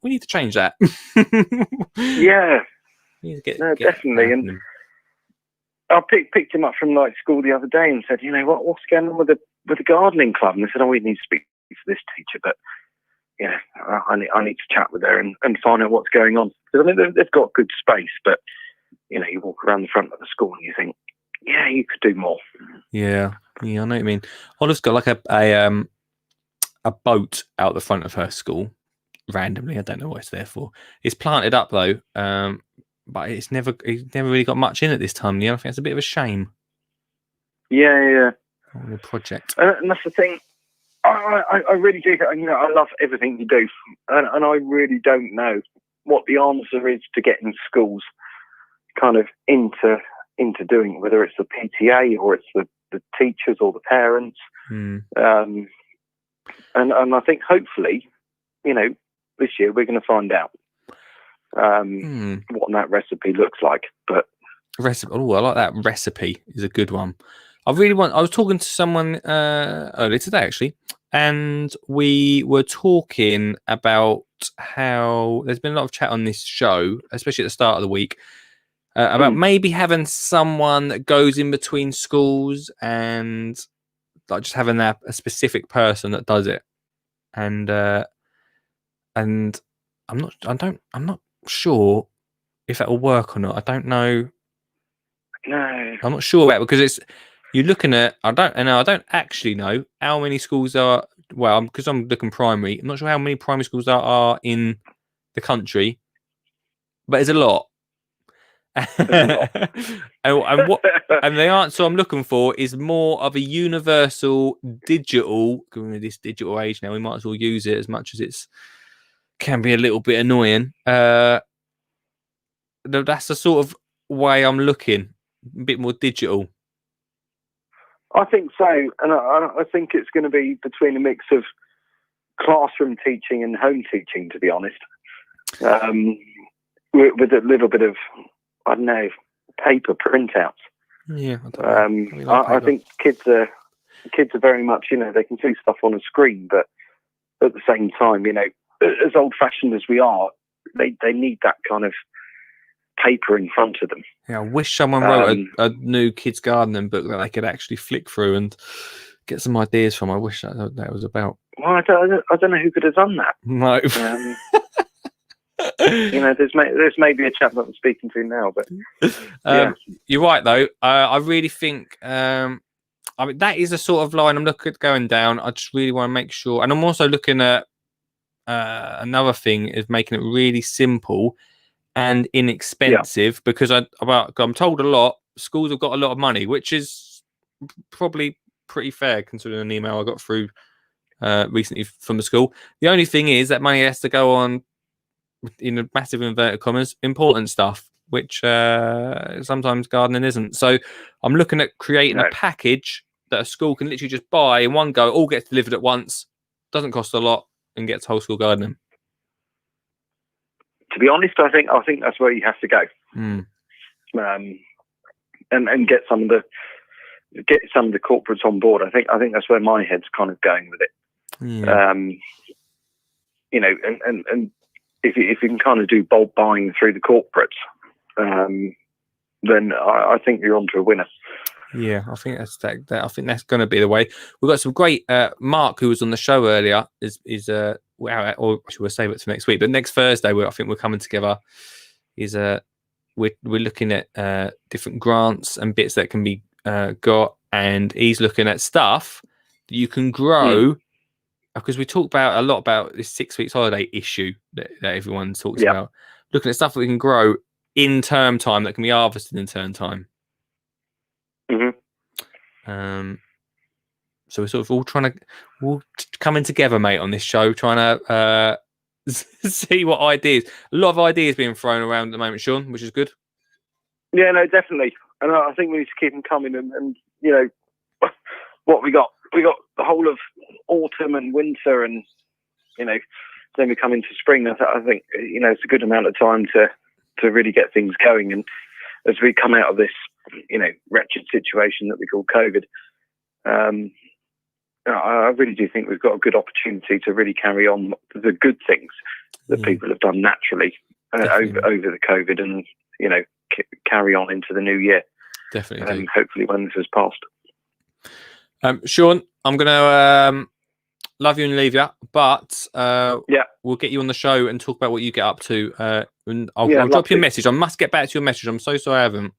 we need to change that." Yeah, we need to get definitely. And I picked him up from school the other day and said, what's going on with the gardening club? And they said, "Oh, we need to speak to this teacher, but I need to chat with her and find out what's going on." Because I mean, they've got good space, but you walk around the front of the school and you think, yeah, you could do more. Yeah, I know what you mean. Olive's got like a boat out the front of her school randomly. I don't know what it's there for. It's planted up though, but it's never really got much in at this time. I think it's a bit of a shame. Yeah. The project, and that's the thing. I really do. I love everything you do, and I really don't know what the answer is to getting schools kind of into doing it, whether it's the PTA or it's the teachers or the parents. And I think hopefully, this year we're going to find out what that recipe looks like. But recipe. Oh, I like that. Recipe is a good one. I was talking to someone earlier today, actually, and we were talking about how there's been a lot of chat on this show, especially at the start of the week, about maybe having someone that goes in between schools and just having a specific person that does it. And I'm not sure if that will work or not. I don't know. No, I'm not sure about it because you're looking at. I don't actually know how many schools are. Well, because I'm looking primary. I'm not sure how many primary schools there are in the country, but there's a lot. and the answer I'm looking for is more of a universal digital. Given this digital age now, we might as well use it as much as it's can be a little bit annoying. That's the sort of way I'm looking, a bit more digital. I think so, and I think it's going to be between a mix of classroom teaching and home teaching, to be honest, with a little bit of, I don't know, paper printouts. Yeah, I think kids are very much, they can see stuff on a screen, but at the same time, as old-fashioned as we are, they need that kind of paper in front of them. Yeah, I wish someone wrote a new kids gardening book that they could actually flick through and get some ideas from. I wish that was about. Well, I don't know who could have done that. No. There's maybe a chap that I'm speaking to now, but you're right though. I really think that is a sort of line I'm looking at going down. I just really want to make sure, and I'm also looking at another thing is making it really simple and inexpensive, because I'm told a lot schools have got a lot of money, which is probably pretty fair considering an email I got through recently from the school. The only thing is that money has to go on, in a massive inverted commas, important stuff, which sometimes gardening isn't. So I'm looking at creating a package that a school can literally just buy in one go, all gets delivered at once, doesn't cost a lot, and gets whole school gardening. To be honest, I think that's where you have to go, and get some of the corporates on board. I think that's where my head's kind of going with it. Yeah. And if you can kind of do bulk buying through the corporates, then I think you're onto a winner. Yeah, I think that's that. I think that's going to be the way. We've got some great. Mark, who was on the show earlier, is or should we save it to next week? But next Thursday, I think we're coming together. We're looking at different grants and bits that can be got, and he's looking at stuff that you can grow. Because we talk a lot about this 6 weeks holiday issue that everyone talks about. Looking at stuff that we can grow in term time that can be harvested in term time. So we're sort of all coming together, mate, on this show, trying to see what ideas. A lot of ideas being thrown around at the moment, Sean, which is good. Yeah, no, definitely. And I think we need to keep them coming. And what we got the whole of autumn and winter, and then we come into spring. I think it's a good amount of time to really get things going. And as we come out of this wretched situation that we call COVID, I really do think we've got a good opportunity to really carry on the good things that people have done naturally over the COVID, and carry on into the new year. Definitely. Hopefully when this has passed. Sean, I'm going to love you and leave you, but we'll get you on the show and talk about what you get up to. And I'll drop you a message. I must get back to your message. I'm so sorry I haven't.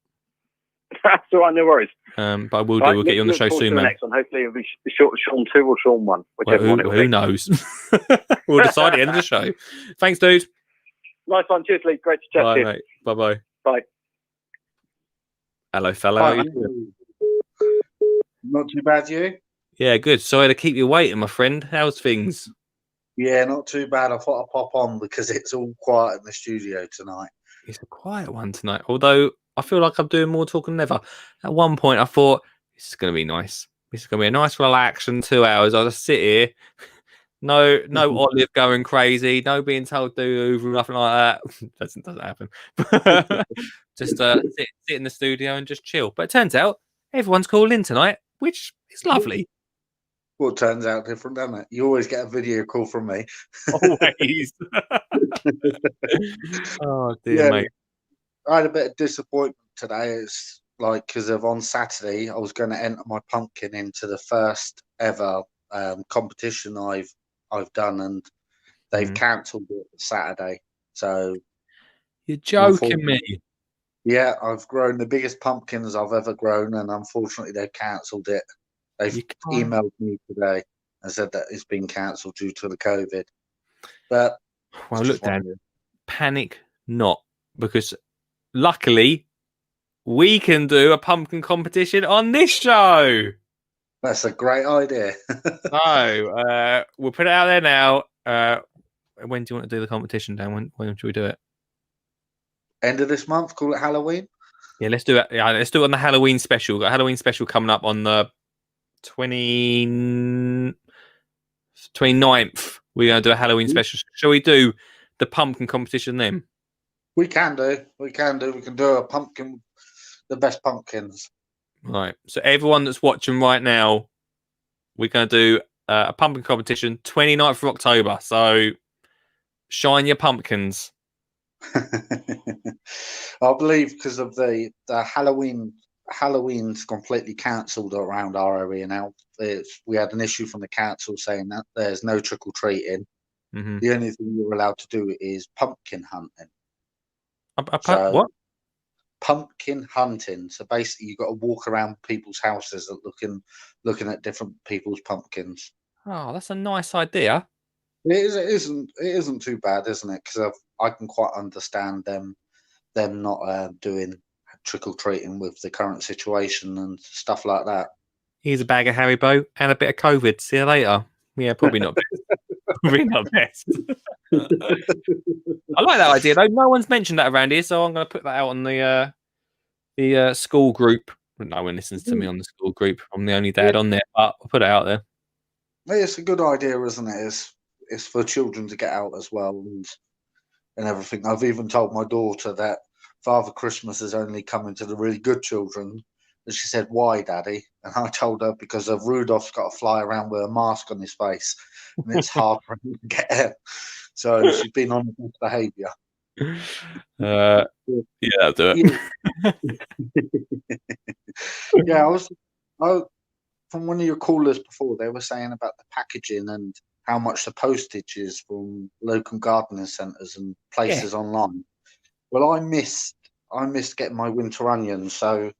That's all right, no worries. But I will do. We'll get you on the show soon, man. Next one. Hopefully it'll be Sean 2 or Sean 1, whichever one it will be. Who knows? We'll decide at the end of the show. Thanks, dude. Nice one. Cheers, Lee. Great to chat to you. Mate. Bye-bye. Bye. Hello, fella. How are you doing? Not too bad, you? Yeah, good. Sorry to keep you waiting, my friend. How's things? Yeah, not too bad. I thought I'd pop on because it's all quiet in the studio tonight. It's a quiet one tonight, although I feel like I'm doing more talking than ever. At one point, I thought, this is going to be nice. This is going to be a nice relaxation, 2 hours. I'll just sit here. No Olive going crazy. No being told to do Hoover, nothing like that. Doesn't happen. Just sit in the studio and just chill. But it turns out everyone's called in tonight, which is lovely. Well, it turns out different, doesn't it? You always get a video call from me. Always. Oh, dear, mate. I had a bit of disappointment today. It's like because on Saturday I was going to enter my pumpkin into the first ever competition I've done, and they've cancelled it Saturday. So you're joking me. Yeah, I've grown the biggest pumpkins I've ever grown, and unfortunately they've cancelled it. They've emailed me today and said that it's been cancelled due to the COVID. But well, look, Dan, panic not, because luckily we can do a pumpkin competition on this show. That's a great idea. So we'll put it out there now. When do you want to do the competition, Dan? When should we do it? End of this month. Call it Halloween. Yeah, let's do it. Yeah, let's do it on the Halloween special. We've got a Halloween special coming up on the 29th. We're going to do a Halloween special. Shall we do the pumpkin competition then? We can do. We can do a pumpkin, the best pumpkins. Right. So everyone that's watching right now, we're going to do a pumpkin competition 29th of October. So shine your pumpkins. I believe because of the Halloween's completely cancelled around our area now. We had an issue from the council saying that there's no trick or treating. Mm-hmm. The only thing you're allowed to do is pumpkin hunting. What? Pumpkin hunting. So basically, you've got to walk around people's houses and looking at different people's pumpkins. Oh, that's a nice idea. It isn't too bad, isn't it? Because I can quite understand them not doing trick or treating with the current situation and stuff like that. Here's a bag of Haribo and a bit of COVID. See you later. Yeah, probably not best. Probably not best. I like that idea though. No one's mentioned that around here, so I'm going to put that out on the school group. No one listens to me on the school group. I'm the only dad on there, but I'll put it out there. It's a good idea, isn't it? It's for children to get out as well and everything. I've even told my daughter that Father Christmas is only coming to the really good children. And she said, "Why, Daddy?" And I told her because of Rudolph's got to fly around with a mask on his face, and it's hard for him to get out. So she's been on good behaviour. Yeah, I'll do it. Yeah, I from one of your callers before, they were saying about the packaging and how much the postage is from local gardening centres and places online. Well, I missed getting my winter onions, so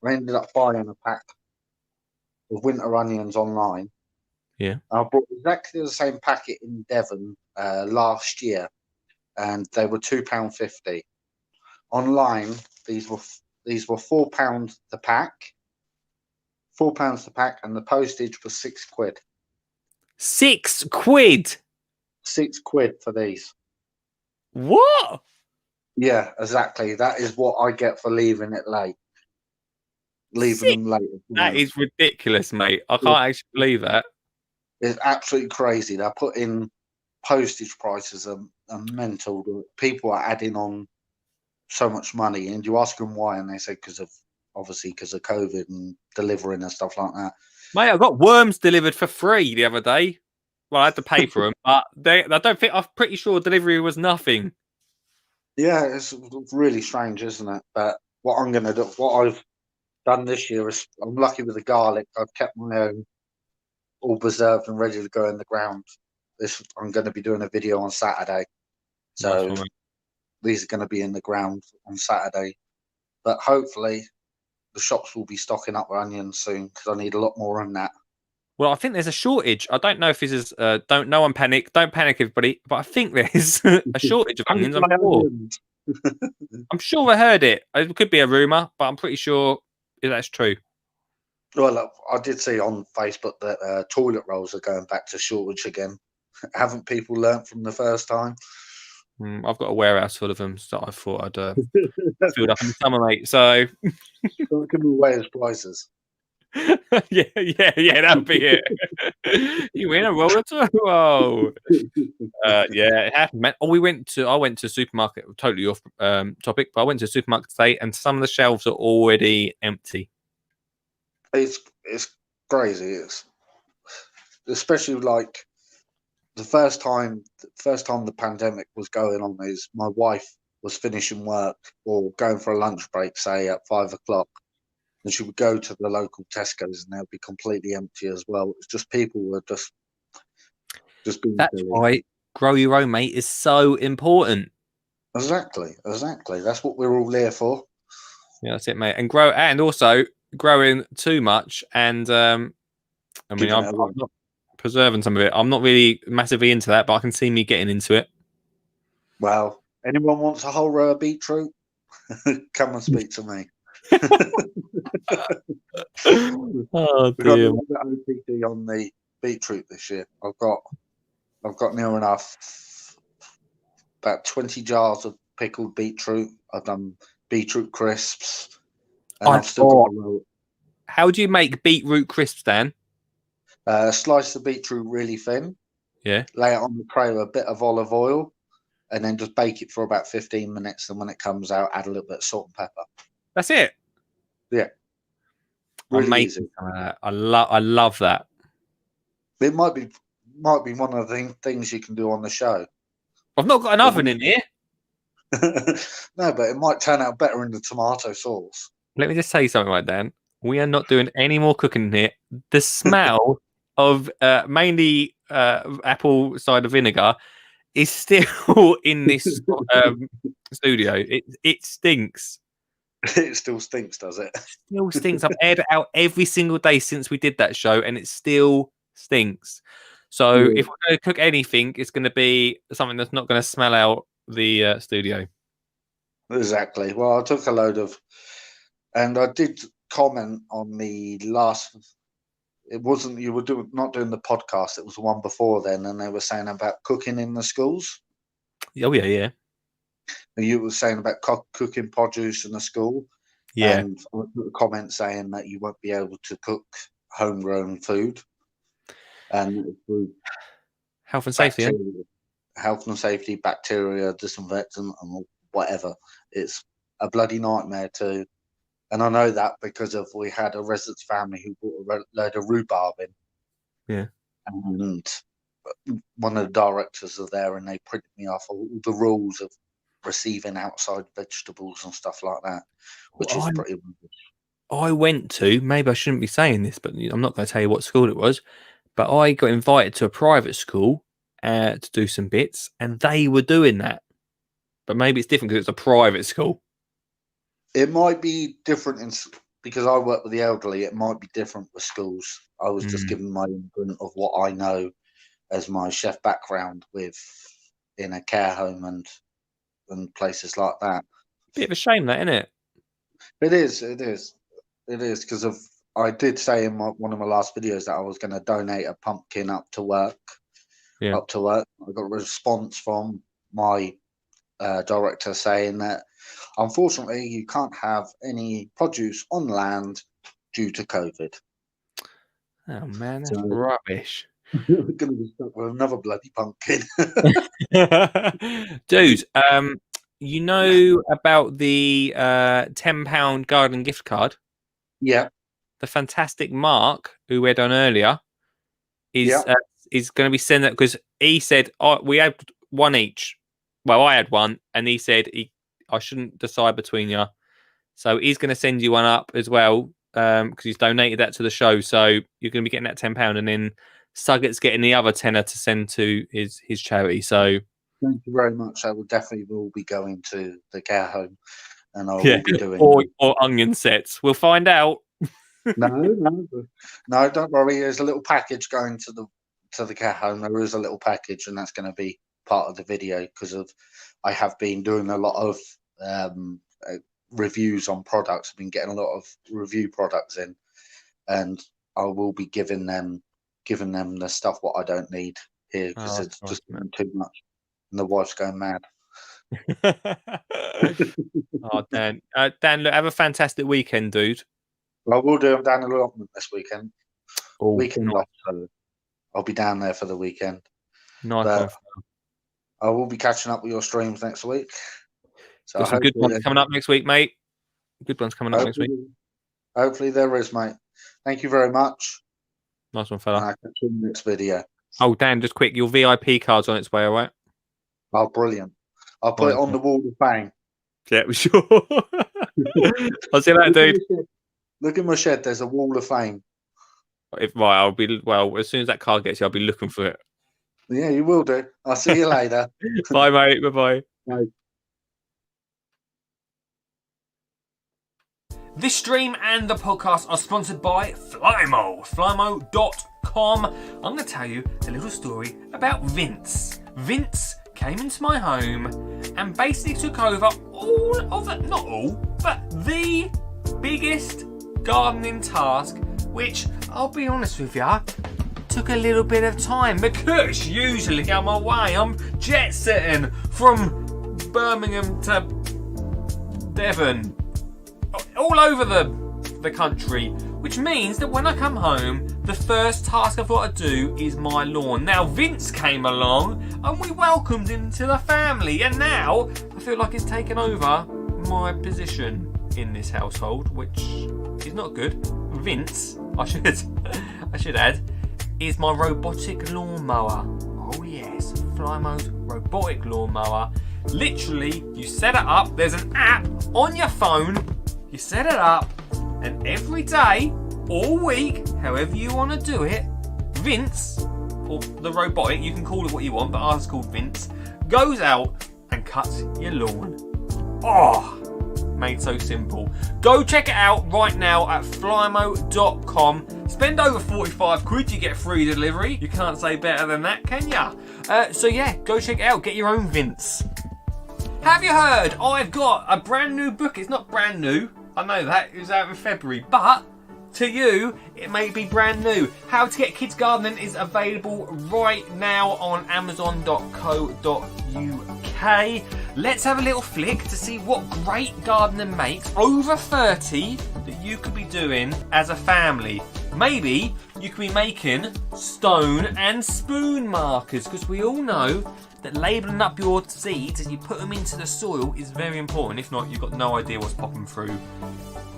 I ended up buying a pack of winter onions online. Yeah, I bought exactly the same packet in Devon last year, and they were £2.50. Online, these were £4 the pack. £4 the pack, and the postage was £6. £6? £6 for these. What? Yeah, exactly. That is what I get for leaving it late. Leaving them late. That is ridiculous, mate. I can't actually believe that. It's absolutely crazy. They're putting postage prices are mental. People are adding on so much money, and you ask them why, and they say because of COVID and delivering and stuff like that. Mate, I got worms delivered for free the other day. Well, I had to pay for them, but I'm pretty sure delivery was nothing. Yeah, it's really strange, isn't it? But what I've done this year is, I'm lucky with the garlic. I've kept my own all preserved and ready to go in the ground. I'm going to be doing a video on Saturday. So these are going to be in the ground on Saturday. But hopefully the shops will be stocking up with onions soon because I need a lot more on that. Well, I think there's a shortage. I don't know if this is. Don't panic, everybody. But I think there's a shortage of onions. I'm sure I heard it. It could be a rumor, but I'm pretty sure that's true. Well, I did see on Facebook that toilet rolls are going back to shortage again. Haven't people learnt from the first time? I've got a warehouse full of them, so I thought I'd filled up in the summer, mate. So don't give me away as prices. yeah, that'll be it. You win a roller too. Whoa. Yeah, it happened, man. I went to a supermarket, totally off topic, but I went to a supermarket today, and some of the shelves are already empty. It's crazy. It's especially like the first time the pandemic was going on is my wife was finishing work or going for a lunch break, say at 5 o'clock, and she would go to the local Tesco's and they'd be completely empty as well. It's just people were just being That's silly. why grow your own, mate, is so important. Exactly. That's what we're all there for. Yeah, that's it, mate. And also growing too much, and I'm not preserving some of it. I'm not really massively into that, but I can see me getting into it. Well, anyone wants a whole beetroot? Come and speak to me. Oh We've got a dear. little bit of OPD on the beetroot this year. I've got near enough about 20 jars of pickled beetroot. I've done beetroot crisps, and I've still got. How do you make beetroot crisps, Dan? Slice the beetroot really thin. Yeah. Lay it on the tray with a bit of olive oil, and then just bake it for about 15 minutes. And when it comes out, add a little bit of salt and pepper. That's it. Yeah. I'm Really making easy. some of that. I love that. It might be one of the things you can do on the show. I've not got an oven in here. No, but it might turn out better in the tomato sauce. Let me just say something like that. We are not doing any more cooking in here. The smell of mainly apple cider vinegar is still in this studio. It stinks. It still stinks, does it? Still stinks. I've aired it out every single day since we did that show, and it still stinks. So if we're going to cook anything, it's going to be something that's not going to smell out the studio. Exactly. Well, I took a load of, and I did comment on the last. It wasn't you were not doing the podcast. It was the one before then, and they were saying about cooking in the schools. Oh yeah. And you were saying about cooking produce in the school. Yeah. And I put a comment saying that you won't be able to cook homegrown food. And health and safety. Health and safety, bacteria, disinfectant, and whatever. It's a bloody nightmare too. And I know that because we had a resident's family who bought a load of rhubarb in. Yeah. And one of the directors are there, and they printed me off all the rules of receiving outside vegetables and stuff like that, which is pretty rubbish. I went to, maybe I shouldn't be saying this, but I'm not going to tell you what school it was, but I got invited to a private school to do some bits, and they were doing that. But maybe it's different because it's a private school. It might be different because I work with the elderly. It might be different with schools. I was just giving my input of what I know as my chef background in a care home and places like that. Bit of a shame, that, isn't it? It is because I did say in one of my last videos that I was going to donate a pumpkin up to work. I got a response from my director saying that unfortunately you can't have any produce on land due to COVID. Oh man, that's rubbish. We're going to be stuck with another bloody pumpkin. Dude, you know about the £10 garden gift card? Yeah. The fantastic Mark, who we had on earlier, is going to be sending that because he said we had one each. Well, I had one, and he said I shouldn't decide between you. So he's going to send you one up as well because he's donated that to the show. So you're going to be getting that £10, and then Sugget's getting the other tenner to send to his charity. So thank you very much. I will definitely be going to the care home, and I will be doing or onion sets. We'll find out. No, don't worry. There's a little package going to the care home. There is a little package, and that's going to be part of the video because I have been doing a lot of reviews on products. I've been getting a lot of review products in, and I will be giving them the stuff what I don't need here because it's just too much, and the wife's going mad. Oh, Dan, look, have a fantastic weekend, dude. I will do. I'm down in allotment this weekend. Weekend off, so I'll be down there for the weekend. Nice. I will be catching up with your streams next week. So got some good ones coming up next week, mate. Good ones coming up next week. Hopefully there is, mate. Thank you very much. Nice one, fella. And I'll catch you in the next video. Oh, Dan, just quick, your VIP card's on its way, all right? Oh, brilliant. I'll put it on the wall of fame. Yeah, sure. I'll see you later, dude. Look in my shed. There's a wall of fame. I'll be as soon as that card gets here, I'll be looking for it. Yeah, you will do. I'll see you later. Bye, mate. Bye-bye. Bye. This stream and the podcast are sponsored by Flymo. Flymo.com. I'm going to tell you a little story about Vince. Vince came into my home and basically took over all of it. Not all, but the biggest gardening task, which I'll be honest with you, took a little bit of time because usually I'm away. I'm jet setting from Birmingham to Devon, all over the country, which means that when I come home, the first task I've got to do is my lawn. Now, Vince came along and we welcomed him to the family, and now I feel like he's taken over my position in this household, which is not good. Vince, I should add, is my robotic lawnmower. Oh yes, Fly Mode robotic lawnmower. Literally, you set it up, there's an app on your phone, you set it up, and every day, all week, however you want to do it, Vince, or the robotic, you can call it what you want, but ours is called Vince, goes out and cuts your lawn. Oh, made so simple. Go check it out right now at flymo.com. Spend over 45 quid, you get free delivery. You can't say better than that, can ya? So yeah, go check it out, get your own Vince. Have you heard? I've got a brand new book. It's not brand new, I know that, it was out in February, but to you, it may be brand new. How to Get Kids Gardening is available right now on amazon.co.uk. Let's have a little flick to see what great gardening makes over 30 that you could be doing as a family. Maybe you could be making stone and spoon markers, because we all know that labelling up your seeds as you put them into the soil is very important. If not, you've got no idea what's popping through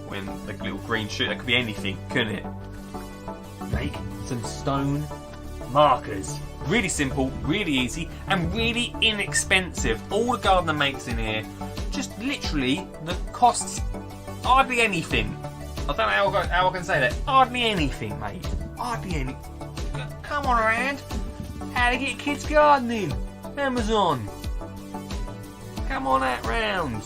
when the little green shoot. That could be anything, couldn't it? Make some stone markers. Really simple, really easy, and really inexpensive. All the gardener makes in here, just literally the costs hardly anything. I don't know how I can say that. Hardly anything, mate. Hardly anything. Come on around. How to Get Kids Gardening. Amazon. Come on out round.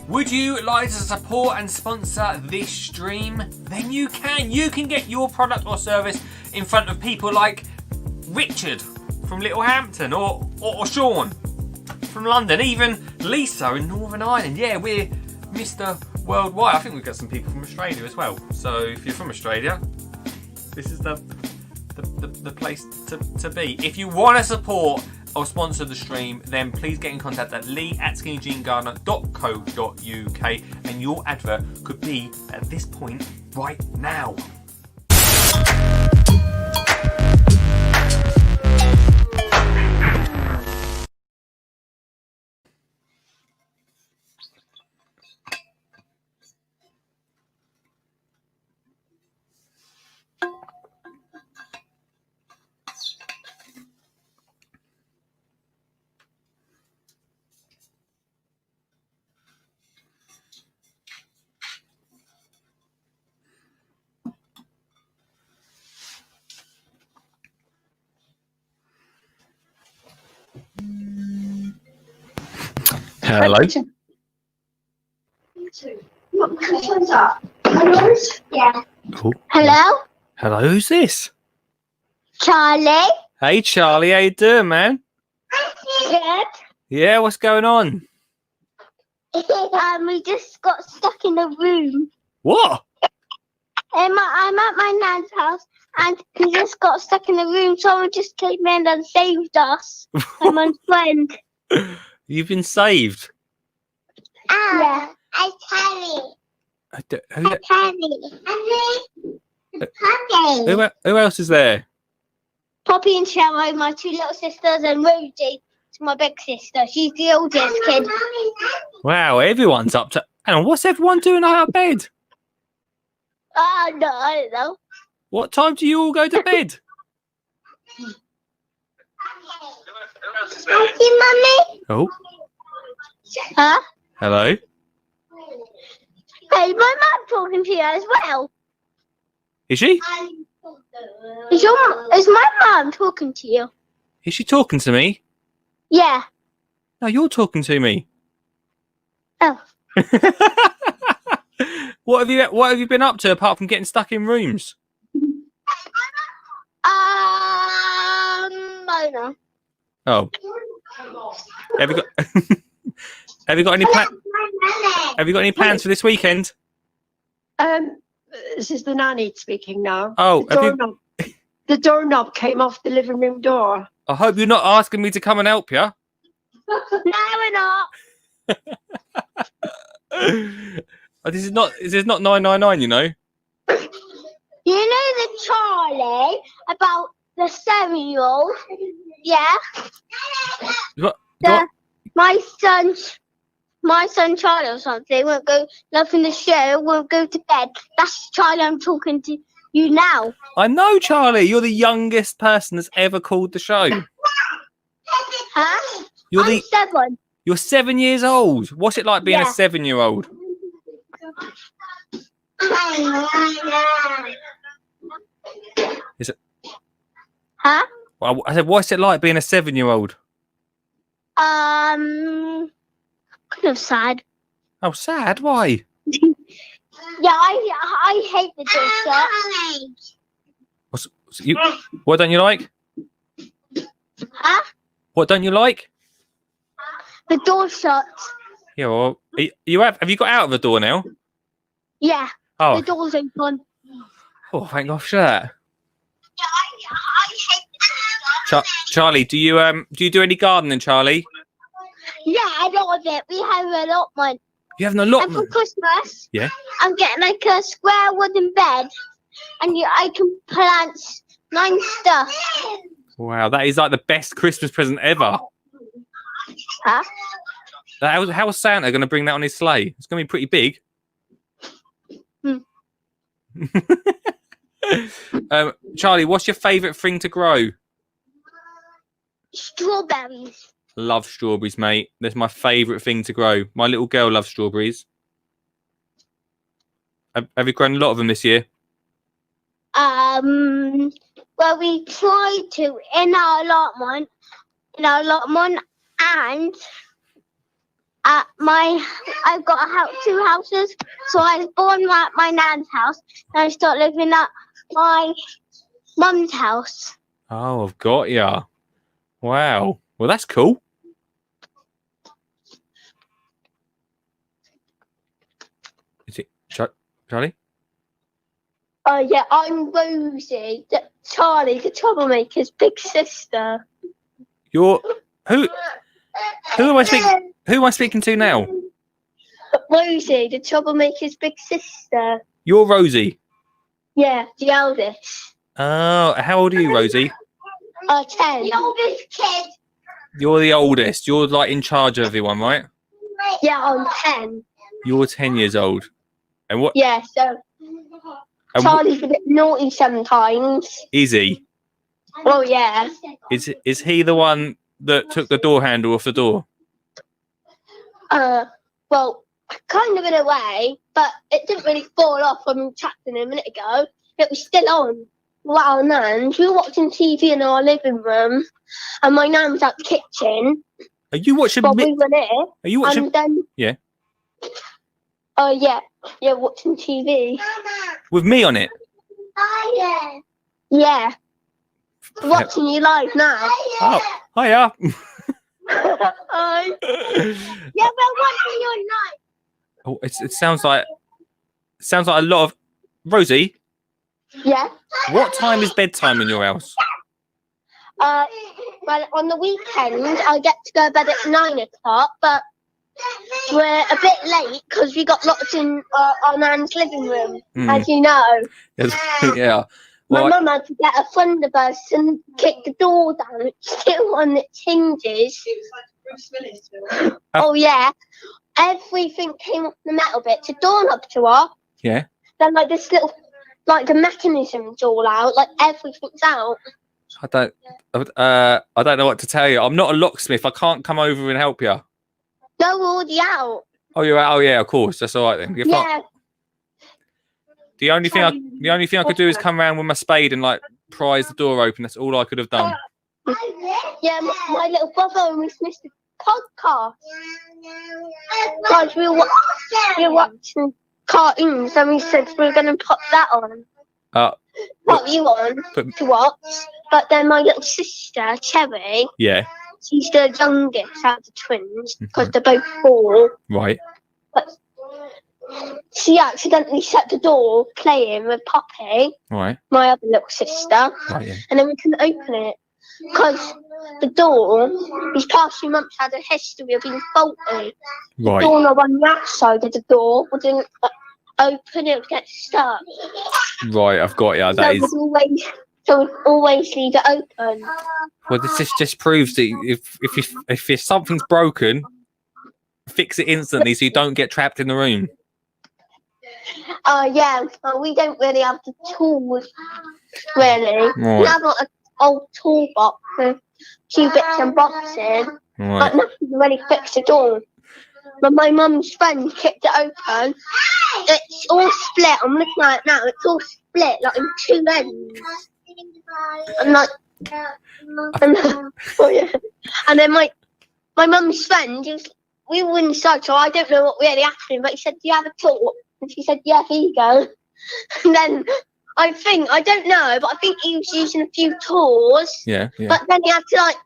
Would you like to support and sponsor this stream? Then you can. You can get your product or service in front of people like Richard from Littlehampton, or Sean from London, even Lisa in Northern Ireland. Yeah, we're Mr. Worldwide. I think we've got some people from Australia as well. So if you're from Australia, this is the place to be. If you want to support or sponsor the stream, then please get in contact at lee@skinnyjeangardener.co.uk, and your advert could be at this point right now. Hello. Yeah. Oh. Hello? Hello, who's this? Charlie? Hey Charlie, how you doing, man? Good. Yeah, what's going on? We just got stuck in a room. What? I'm at my nan's house, and we just got stuck in the room. Someone just came in and saved us. I'm my friend. You've been saved. Yeah. I'm Charlie. Who else is there? Poppy and Cheryl, my two little sisters, and Rosie, it's my big sister. She's the oldest kid. Wow, everyone's up to... Hang on, what's everyone doing out of bed? Oh, no, I don't know. What time do you all go to bed? Mummy? Oh. Huh? Hello? Hey, my mum talking to you as well. Is she? Is my mum talking to you? Is she talking to me? Yeah. No, you're talking to me. Oh. What have you been up to apart from getting stuck in rooms? I don't know. Oh. Have you got any plans for this weekend? This is the nanny speaking now. Oh, the doorknob came off the living room door. I hope you're not asking me to come and help you. No, we're not. This is not 999, you know. You know say about the 7-year-old. Yeah. My son Charlie or something won't go loving the show, won't go to bed. That's Charlie I'm talking to you now. I know, Charlie. You're the youngest person that's ever called the show. Huh? I'm 7. You're 7 years old. What's it like being a 7-year-old? Is it? Huh? Well, I said, what's it like being a 7-year-old? Kind of sad. Oh, sad? Why? Yeah, I hate the door shut. What don't you like? Huh? What don't you like? The door shut. Yeah, well, have you got out of the door now? Yeah. Oh. The door's open. Oh, thank gosh for that. Yeah, I hate the door shut. Charlie, do you do any gardening, Charlie? Yeah, I love it. We have an allotment. You have an allotment? And for Christmas, yeah, I'm getting like a square wooden bed, and I can plant 9 stuff. Wow, that is like the best Christmas present ever. Huh? How is Santa going to bring that on his sleigh? It's going to be pretty big. Charlie, what's your favourite thing to grow? Strawberries. Love strawberries, mate. That's my favourite thing to grow. My little girl loves strawberries. Have you grown a lot of them this year? Well, we tried to in our allotment, and I've got 2 houses. So I was born at my nan's house, and I started living at my mum's house. Oh, I've got ya. Wow. Well, that's cool. Is it Charlie? Yeah, I'm Rosie, Charlie, the troublemaker's big sister. You're who am I speaking? Who am I speaking to now? Rosie, the troublemaker's big sister. You're Rosie. Yeah, the eldest. Oh, how old are you, Rosie? 10. The oldest kid. You're the oldest. You're like in charge of everyone, right? Yeah, I'm 10. You're 10 years old. And what? Yeah, so Charlie's a bit naughty sometimes. Is he? Oh yeah. Is he the one that took the door handle off the door? Well, kind of in a way, but it didn't really fall off when we chatted a minute ago. It was still on. Wow, Nan, we were watching TV in our living room, and my nan was out the kitchen. Are you watching? We were there. Are you watching? And then, yeah. Oh yeah, watching TV. With me on it. Oh yeah. Watching you live now. Oh, hiya. Hi. Yeah, we're watching you live. Oh, it sounds like a lot of Rosie. Yeah. What time is bedtime in your house? Well, on the weekend I get to go to bed at 9 o'clock, but we're a bit late because we got locked in our nan's living room, as you know. Yeah. Well, my mum had to get a Thunderbird and kick the door down. It's still on its hinges. Oh yeah. Everything came off the metal bit. The doorknob to off. Yeah. Then like this little, like the mechanism's all out. Like everything's out. I don't know what to tell you. I'm not a locksmith. I can't come over and help you. No, we're already out. Oh, you're out. Oh, yeah, of course. That's all right then. You're fine. The only thing I could do is come around with my spade and like prise the door open. That's all I could have done. Yeah, my little brother and Miss Mr. Podcast. Guys, we were watching cartoons, and we said we were going to put that on. Put you on to watch. But then my little sister, Cherry. Yeah. She's the youngest out of the twins because they're both 4. Right. But she accidentally shut the door playing with Poppy, right, my other little sister, right, yeah. And then we couldn't open it because the door, these past few months, had a history of being faulty. Right. The doorknob on that side of the door wouldn't open, it would get stuck. Right, I've got you. so we always leave it open. Well, this just proves that if something's broken, fix it instantly so you don't get trapped in the room. Yeah, we don't really have the tools, really. Right. We have like an old toolbox with a few bits and bobs in, Right. but nothing to really fix the door. But my mum's friend kicked it open. It's all split. I'm looking at it now. It's all split, like in two ends. And like, oh yeah. And then my mum's friend, we were inside, so I don't know what really happened. But he said, "Do you have a tool?" And she said, "Yeah, here you go." And then I don't know, but I think he was using a few tools. Yeah. But then he had to like,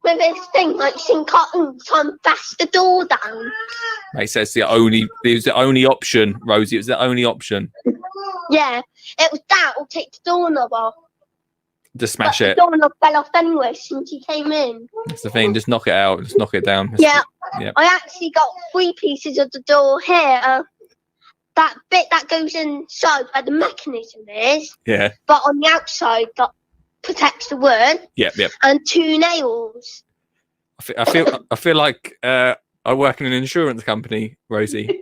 with this thing, like sing cartoons, try and bash the door down. Mate says it was the only option, Rosie. It was the only option. Yeah, it was that or take the doorknob off. Just smash But it. the doorknob fell off anyway since he came in. That's the thing. Just knock it out. Just knock it down. Yeah, Yeah. I actually got 3 pieces of the door here. That bit that goes inside where the mechanism is, Yeah. but on the outside that protects the wood, Yep. and 2 nails. I feel like I work in an insurance company, Rosie.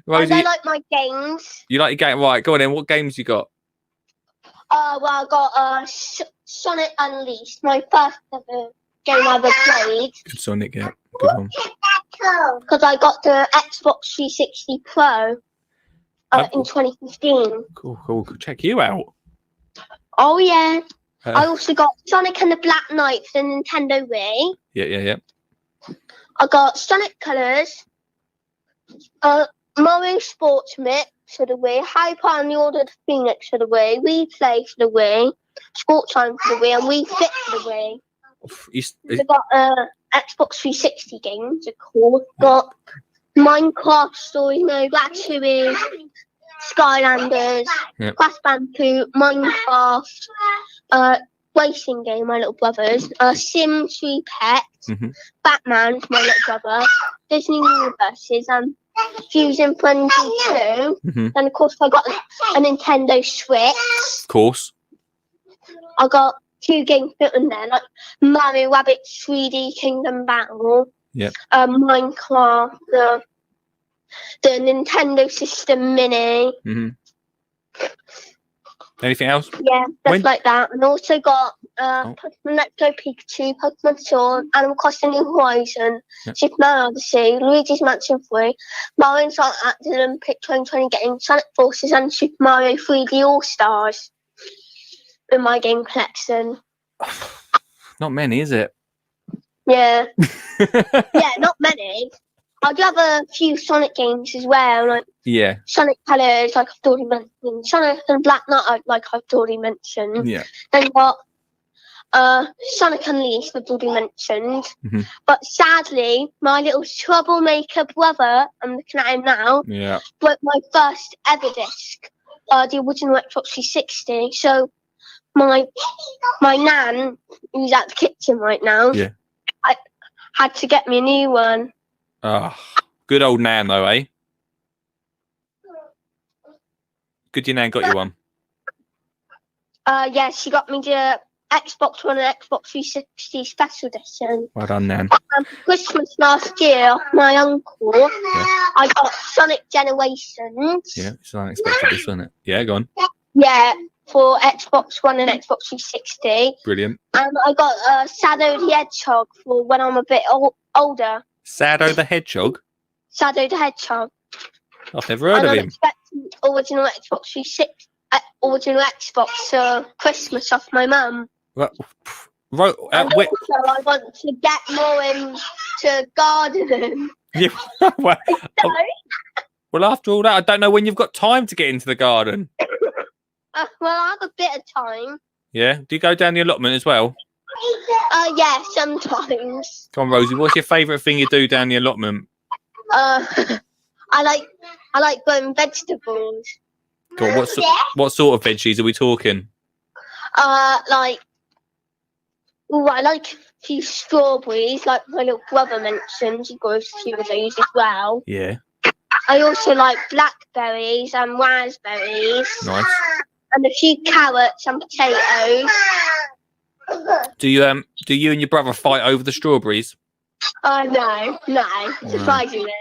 Rosie, I like my games. you like your game? Right, go on then. What games you got? Well, I got Sonic Unleashed, my first ever game I ever played. Good Sonic, yeah. Good one. Because I got the Xbox 360 Pro in 2015. Cool. Check you out. Oh, yeah. I also got Sonic and the Black Knight for the Nintendo Wii. Yeah. I got Sonic Colors, Mario Sports Mix for the Wii, Hyper and the Order of Phoenix for the Wii, Wii Play for the Wii, Sports Time for the Wii, and Wii Fit for the Wii. I got Xbox 360 games, of course. Got Minecraft Story Mode, Ratatouille, Skylanders, Crash Bandicoot, Minecraft, racing game, my little brothers, Sims 3 Pets, Batman for my little brother, Disney Universes, and Fusion Frenzy 2. And of course I got a Nintendo Switch. Of course. I got 2 games put in there, like Mario Rabbit 3D Kingdom Battle, Minecraft, the Nintendo System Mini. Anything else? Yeah, stuff like that. And also got Pokemon Let's Go Pikachu, Pokemon Sword, Animal Crossing New Horizon, Super Mario Odyssey, Luigi's Mansion 3, Mario and Sonic at the Olympic 2020 Games, Sonic Forces, and Super Mario 3D All-Stars in my game collection. Not many, is it? Yeah. Yeah, not many. I do have a few Sonic games as well, like Sonic Colors, like I've already mentioned, Sonic and Black Knight, like I've already mentioned. Yeah. Then got Sonic Unleashed, I've already mentioned. But sadly, my little troublemaker brother, I'm looking at him now, broke my first ever disc, the original Xbox 360. So my nan, who's at the kitchen right now, I had to get me a new one. Oh, good old Nan, though, eh? Good your Nan got you one. Yeah, she got me the Xbox One and Xbox 360 Special Edition. Well done, Nan. For Christmas last year, my uncle, I got Sonic Generations. Yeah, it's unexpected, this, wasn't it? Yeah, go on. Yeah, for Xbox One and Xbox 360. Brilliant. And I got Shadow the Hedgehog for when I'm a bit older. Sado the Hedgehog? Shadow the Hedgehog. I've never heard of him. I'm expecting original Xbox 360, original Xbox for Christmas off my mum. And also, I want to get more into gardening. Yeah. Well, after all that, I don't know when you've got time to get into the garden. Well, I have a bit of time. Yeah? Do you go down the allotment as well? Yeah, sometimes. Come on, Rosie, what's your favourite thing you do down the allotment? I like growing vegetables. Go on, what sort of veggies are we talking? I like a few strawberries, like my little brother mentioned. He grows a few of those as well. Yeah. I also like blackberries and raspberries. Nice. And a few carrots and potatoes. Do you and your brother fight over the strawberries? No, surprisingly.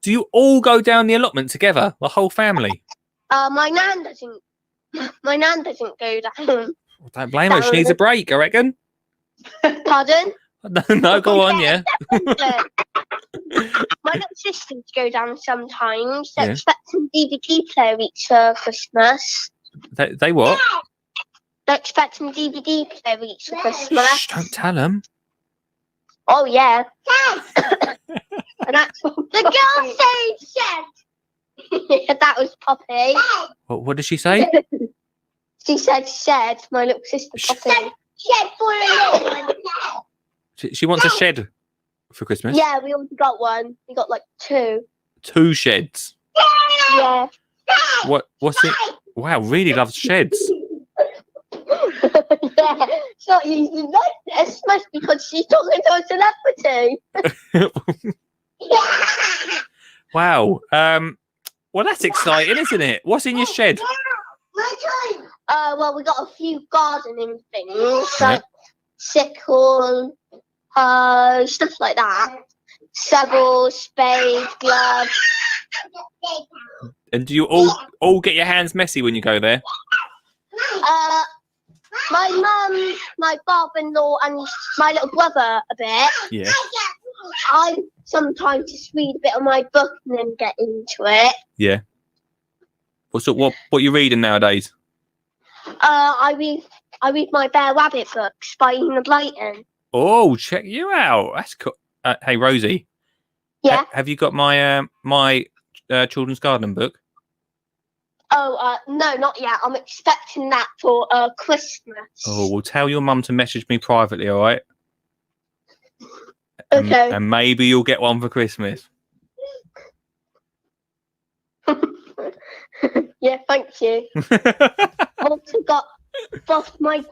Do you all go down the allotment together, the whole family? My nan doesn't. My nan doesn't go down. Don't blame her. She needs a break, I reckon. Pardon? No, go on, yeah. My little sisters go down sometimes. They're Yeah. expecting DVD player each for Christmas. They what? They're expecting DVD player each for Christmas. Shh, don't tell them. Oh yeah. And that's what the girl said. Yeah, that was Poppy. What did she say? She said shed. My little sister Poppy. Shed for a little one. She wants a shed for Christmas. Yeah, we already got one. We got like 2. 2 sheds. Yeah. What's it? Wow, really loves sheds. Yeah. So you like this must because she's talking to a celebrity. Wow. Well, that's exciting, isn't it? What's in your shed? Well, we got a few gardening things like sickle, stuff like that. Shovel, spade, glove. And do you all get your hands messy when you go there? My mum, my father-in-law, and my little brother a bit. Yeah. I sometimes just read a bit of my book and then get into it. Yeah. What you reading nowadays? I read my Bear Rabbit books by Enid Blyton. Oh, check you out. That's cool. Hey, Rosie. Yeah. Have you got my my children's gardening book? Oh, no, not yet. I'm expecting that for Christmas. Oh, well, tell your mum to message me privately, all right? Okay. And maybe you'll get one for Christmas. Yeah, thank you. I've also got both my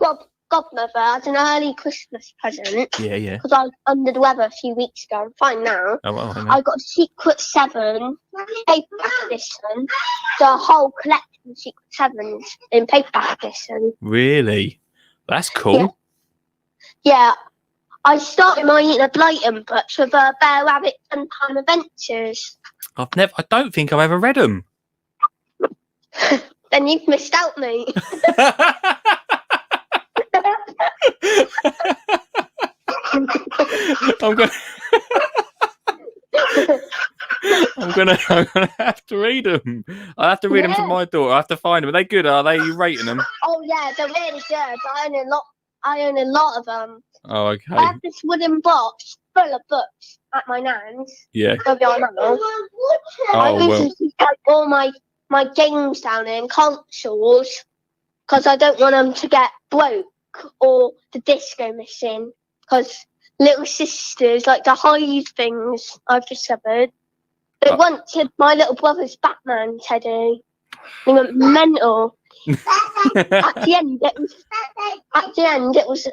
godmother as an early Christmas present. Yeah. Because I was under the weather a few weeks ago. I'm fine now. Oh, well, I know. I got a Secret 7 paperback edition. The whole collection of Secret 7s in paperback edition. Really? That's cool. Yeah. I started my Enid Blyton books with Bear Rabbit and Time Adventures. I don't think I've ever read them. Then you've missed out, mate. I'm gonna have to read them. I have to read them to my daughter. I have to find them. Are they good? Are they? Are you rating them? Oh yeah, they're really good. I own a lot of them. Oh, okay. I have this wooden box full of books at my nan's. Yeah. I usually put all my games down in consoles because I don't want them to get broke or the disc go missing. Because little sisters like to hide things. I've discovered. They wanted my little brother's Batman teddy. They went mental. At the end, it was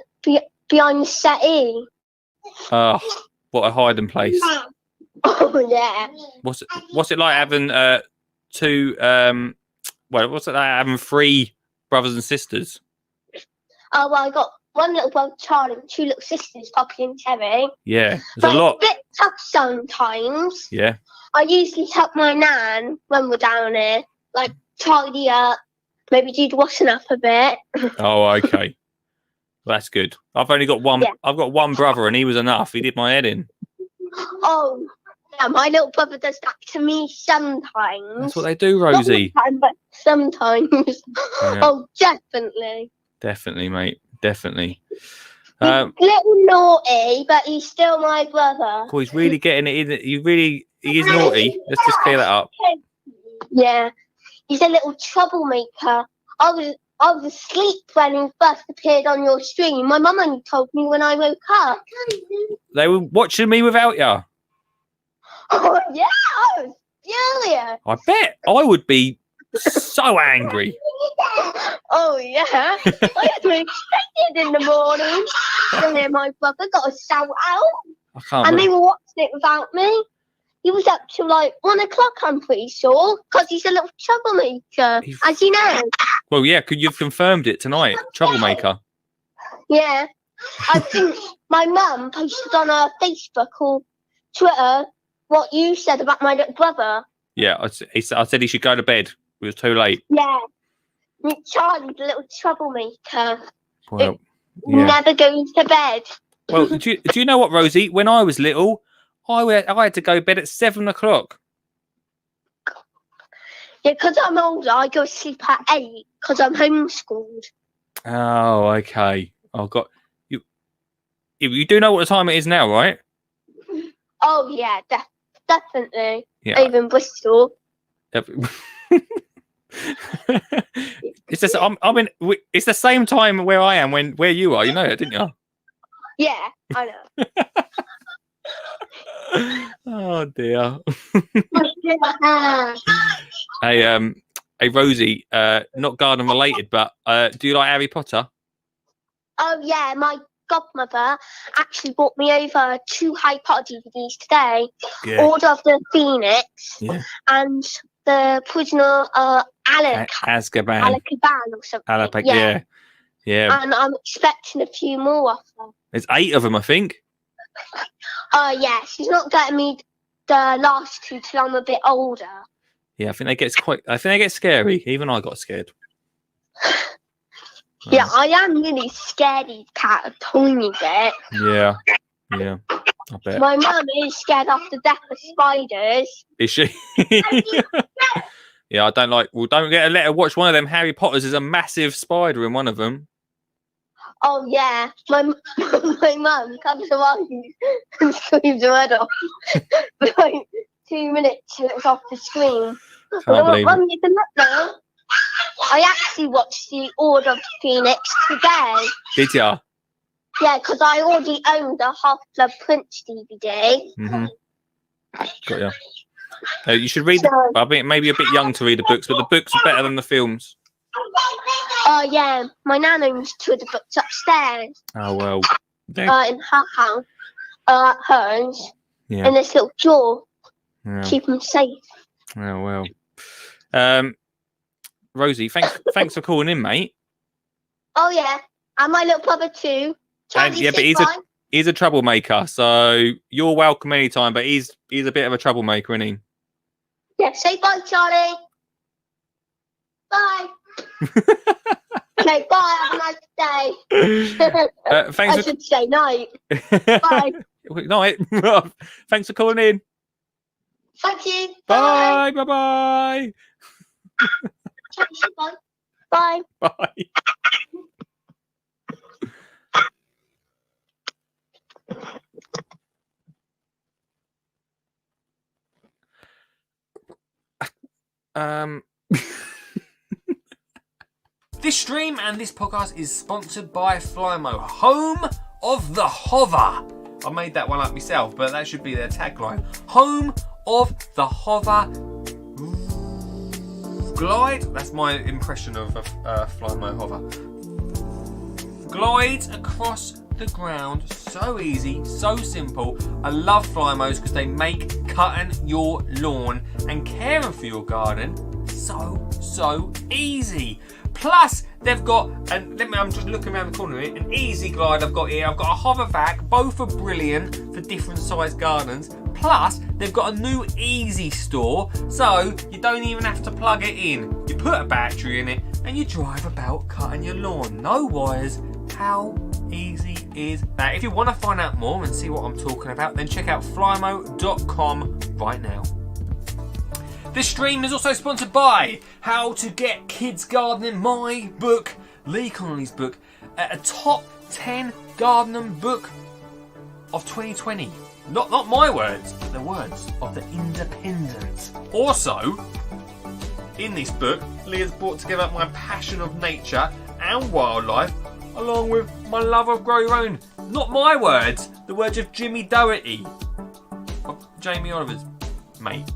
behind the settee. Oh, what a hiding place! Oh yeah. What's it like having two? What's it like having 3 brothers and sisters? Oh well, I got one little brother Charlie and 2 little sisters, Poppy and Terry. Yeah, there's a lot. It's a bit tough sometimes. Yeah. I usually help my nan when we're down here, like tidy up, maybe do the washing up a bit. Oh, okay. That's good. I've only got one. Yeah. I've got one brother, and he was enough. He did my head in. Oh, yeah, my little brother does that to me sometimes. That's what they do, Rosie. Not all the time, but sometimes. Yeah. Oh, definitely. Definitely, mate. Definitely. He's a little naughty, but he's still my brother. Cool, he's really getting it in. He is naughty. Let's just clear that up. Yeah, he's a little troublemaker. I was asleep when he first appeared on your stream. My mum only told me when I woke up. They were watching me without you. Oh yeah, I was furious. I bet I would be so angry. Oh yeah, I had to expect it in the morning. And then my brother got a shout out, and they were watching it without me. he was up till like 1 o'clock, I'm pretty sure, because he's a little troublemaker, as you know. Well, yeah, you've confirmed it tonight. Troublemaker. Yeah. I think my mum posted on her Facebook or Twitter what you said about my little brother. Yeah, I said he should go to bed. It was too late. Yeah. Charlie's a little troublemaker. Well, yeah. Never goes to bed. Well, do you know what, Rosie? When I was little, I had to go to bed at 7 o'clock. Yeah, because I'm older, I go to sleep at 8 because I'm homeschooled. Oh, okay. I've got you. You do know what the time it is now, right? Oh yeah, definitely. Yeah. Over in Bristol. It's just it's the same time where I am where you are. You know it, didn't you? Yeah, I know. Oh dear. Hey, Rosie. Not garden related, but do you like Harry Potter? Oh yeah, my godmother actually brought me over 2 Harry Potter DVDs today. Yeah. Order of the Phoenix and the Prisoner Azkaban or something. Yeah. And I'm expecting a few more of them. There's 8 of them, I think. Yeah, she's not getting me the last 2 till I'm a bit older. Yeah, I think they get scary. Even I got scared. Yeah, I am really scaredy cat a tiny bit. Yeah, I bet. My mum is scared off to death of spiders. Is she? Yeah, I don't like. Well, don't let her watch one of them Harry Potters. There's a massive spider in one of them. Oh yeah, my mum comes around and screams her head off for like 2 minutes till it's off the screen. Mum, you can look now. I actually watched the Order of the Phoenix today. Did ya? Yeah, because I already owned the Half-Blood Prince DVD. Mm-hmm. Got ya. You should read. I mean, maybe a bit young to read the books, but the books are better than the films. Oh yeah, my nan owns 2 of the books upstairs. Oh well. In her house, hers, yeah. In this little drawer. Yeah. Keep them safe. Oh well. Rosie, thanks for calling in, mate. Oh yeah, and my little brother too. And, yeah, but he's a troublemaker, so you're welcome anytime. But he's a bit of a troublemaker, isn't he? Yeah, say bye, Charlie. Bye. Okay, bye. Have a nice day. Thanks. I should say night. Bye. Night. Thanks for calling in. Thank you. Bye. Bye. Bye. Bye. Bye. This stream and this podcast is sponsored by Flymo, home of the hover. I made that one up myself, but that should be their tagline. Home of the hover glide. That's my impression of a Flymo hover. Glides across the ground, so easy, so simple. I love Flymos because they make cutting your lawn and caring for your garden so easy. Plus, they've got, I'm just looking around the corner here, an easy glide I've got here. I've got a hover vac, both are brilliant for different sized gardens. Plus, they've got a new easy store, so you don't even have to plug it in. You put a battery in it and you drive about cutting your lawn. No wires. How easy is that? If you want to find out more and see what I'm talking about, then check out flymo.com right now. This stream is also sponsored by How to Get Kids Gardening, my book, Lee Connolly's book, a top 10 gardening book of 2020. Not my words, but the words of the Independent. Also, in this book, Lee has brought together my passion of nature and wildlife, along with my love of grow your own. Not my words, the words of Jimmy Doherty, of Jamie Oliver's mate.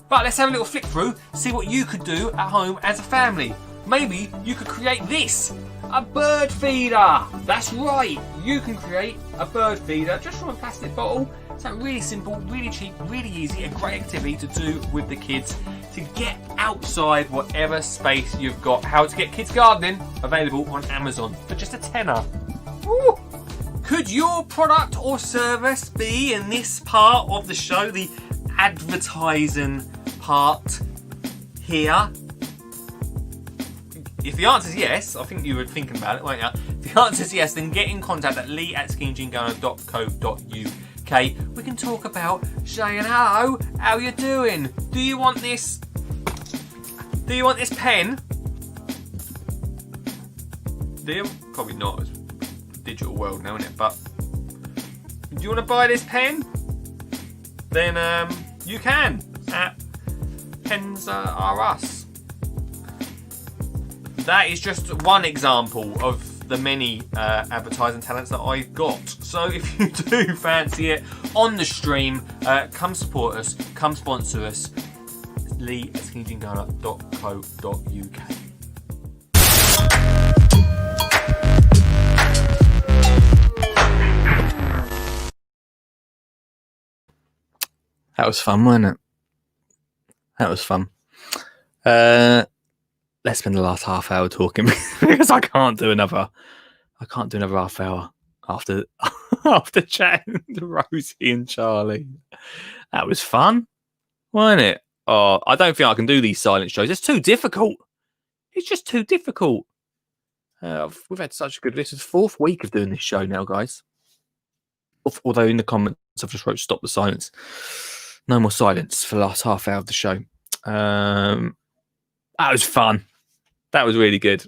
But let's have a little flick through, see what you could do at home as a family. Maybe you could create this, a bird feeder. That's right, you can create a bird feeder just from a plastic bottle. Something really simple, really cheap, really easy, a great activity to do with the kids to get outside whatever space you've got. How to Get Kids Gardening, available on Amazon for just a tenner. Woo. Could your product or service be in this part of the show, the advertising part here? If the answer is yes, I think you were thinking about it, weren't you? If the answer is yes, then get in contact at lee@skinnyjeangardener.co.uk. We can talk about saying hello, how you doing? Do you want this? Do you want this pen? Do you? Probably not. It's a digital world now, isn't it? But do you want to buy this pen? Then you can at Pens Are Us. That is just one example of the many advertising talents that I've got. So if you do fancy it on the stream, come support us, come sponsor us. lee@skinnyjeangardener.co.uk. That was fun, wasn't it? That was fun. Let's spend the last half hour talking because I can't do another half hour after chatting to Rosie and Charlie. That was fun, wasn't it? Oh, I don't think I can do these silent shows. It's too difficult. It's just too difficult. We've had such a good. This is the 4th week of doing this show now, guys. Although in the comments I've just wrote "Stop the silence." No more silence for the last half hour of the show. That was fun. That was really good.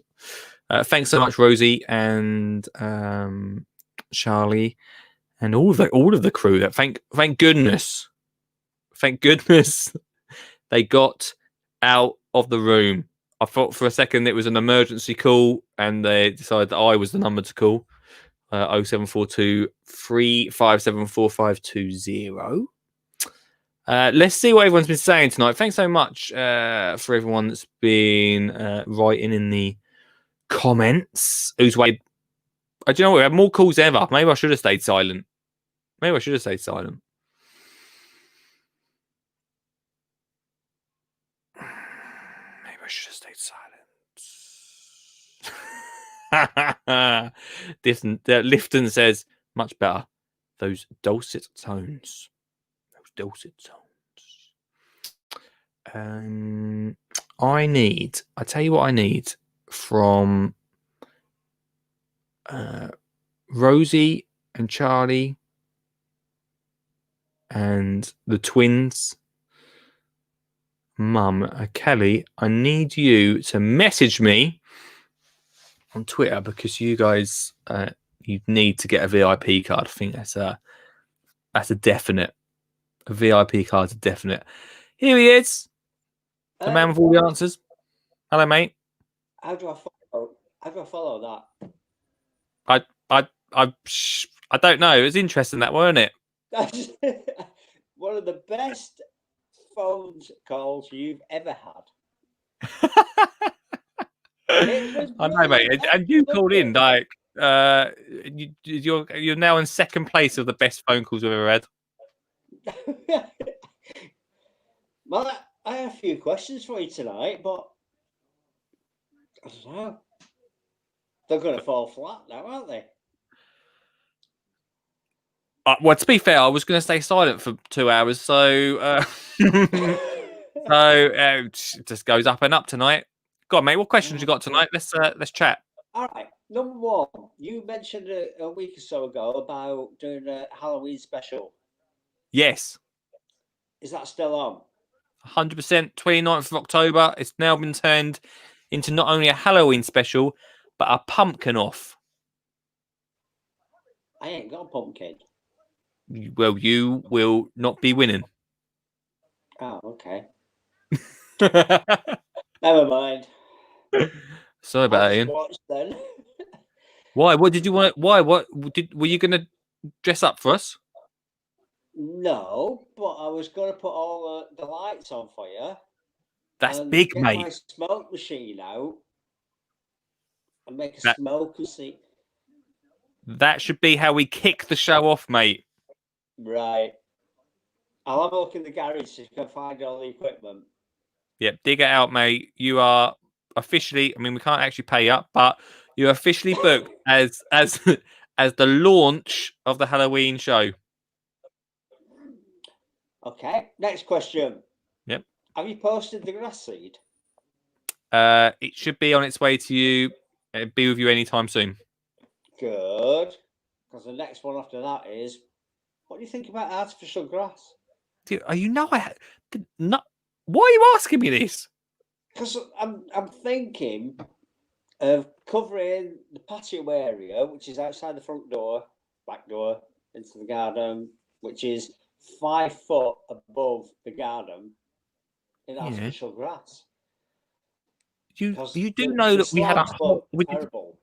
Thanks so much, Rosie and Charlie, and all of the crew. That thank goodness they got out of the room. I thought for a second it was an emergency call, and they decided that I was the number to call. 0742 357 4520. Let's see what everyone's been saying tonight. Thanks so much for everyone that's been writing in the comments. Who's waited? Do you know what? We have more calls than ever. Maybe I should have stayed silent. Maybe I should have stayed silent. Lifton says, much better. Those dulcet tones. I tell you what I need from Rosie and Charlie and the twins, Mum, Kelly. I need you to message me on Twitter because you guys you need to get a VIP card. I think that's a definite. A VIP card's a definite. Here he is, the man with all the answers. Hello, mate. How do I follow that? I don't know. It was interesting, that, weren't it? That's one of the best phone calls you've ever had. I know, mate. And you called in like you're now in second place of the best phone calls we've ever had. Well, I have a few questions for you tonight, but I don't know. They're going to fall flat now, aren't they? Well, to be fair, I was going to stay silent for 2 hours, so it just goes up and up tonight. Go on, mate. What questions you got tonight? Let's chat. All right. Number one, you mentioned a week or so ago about doing a Halloween special. Yes. Is that still on? 100%. 29th of October. It's now been turned into not only a Halloween special, but a pumpkin off. I ain't got a pumpkin. Well, you will not be winning. Oh, okay. Never mind. Sorry about that, Ian. Watch then. Why? What did you want? Why? Were you going to dress up for us? No, but I was going to put all the lights on for you. That's big, get mate. My smoke machine out and make a smoke and see. That should be how we kick the show off, mate. Right. I'll have a look in the garage so you can find all the equipment. Yep, dig it out, mate. You are officially, I mean, we can't actually pay up, but you're officially booked as the launch of the Halloween show. Okay, next question. Yep. Have you posted the grass seed? It should be on its way to you. It'll be with you anytime soon. Good. Because the next one after that is, what do you think about artificial grass? Dude, why are you asking me this? Because I'm thinking of covering the patio area, which is outside the front door, back door, into the garden, which is 5 foot above the garden, in artificial grass. You do know that we had a whole, terrible.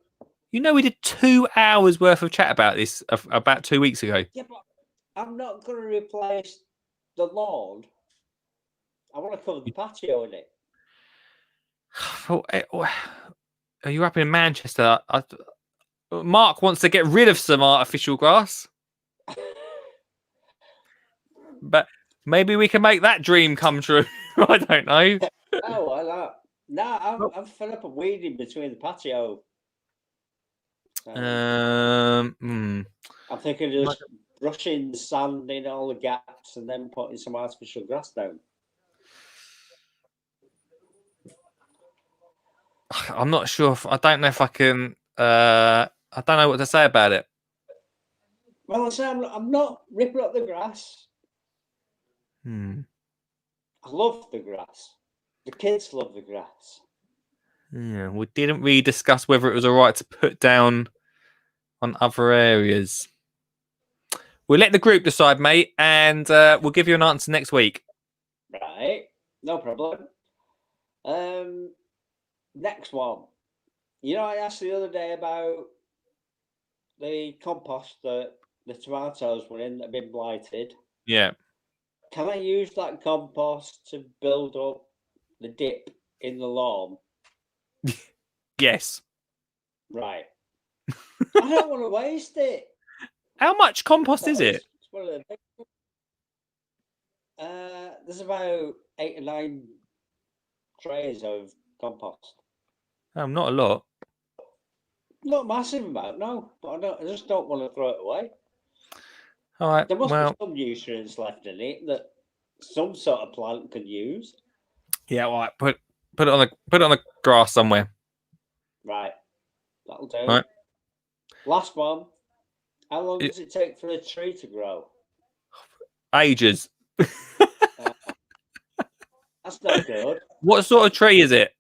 You know we did 2 hours worth of chat about this about 2 weeks ago. Yeah, but I'm not going to replace the lawn. I want to cover the patio in it. Are you up in Manchester? Mark wants to get rid of some artificial grass. But maybe we can make that dream come true. I don't know. Oh, why not? No, I'm fed up of weeding between the patio. I'm thinking of just brushing sand in all the gaps and then putting some artificial grass down. I'm not sure. I don't know if I can. I don't know what to say about it. Well, I say I'm not ripping up the grass. I love the grass. The kids love the grass. Yeah, we didn't really discuss whether it was all right to put down on other areas. We'll let the group decide, mate, and we'll give you an answer next week. Right, no problem. Next one. You know, I asked the other day about the compost that the tomatoes were in that had been blighted. Yeah. Can I use that compost to build up the dip in the lawn? Yes. Right. I don't want to waste it. How much compost is it? There's about 8 or 9 trays of compost. Not a lot. Not a massive amount, no. But I just don't want to throw it away. All right. There must be some nutrients left in it that some sort of plant could use. Yeah, all right. Put it on the grass somewhere. Right. That'll do. All right. Last one. How long does it take for a tree to grow? Ages. That's not good. What sort of tree is it?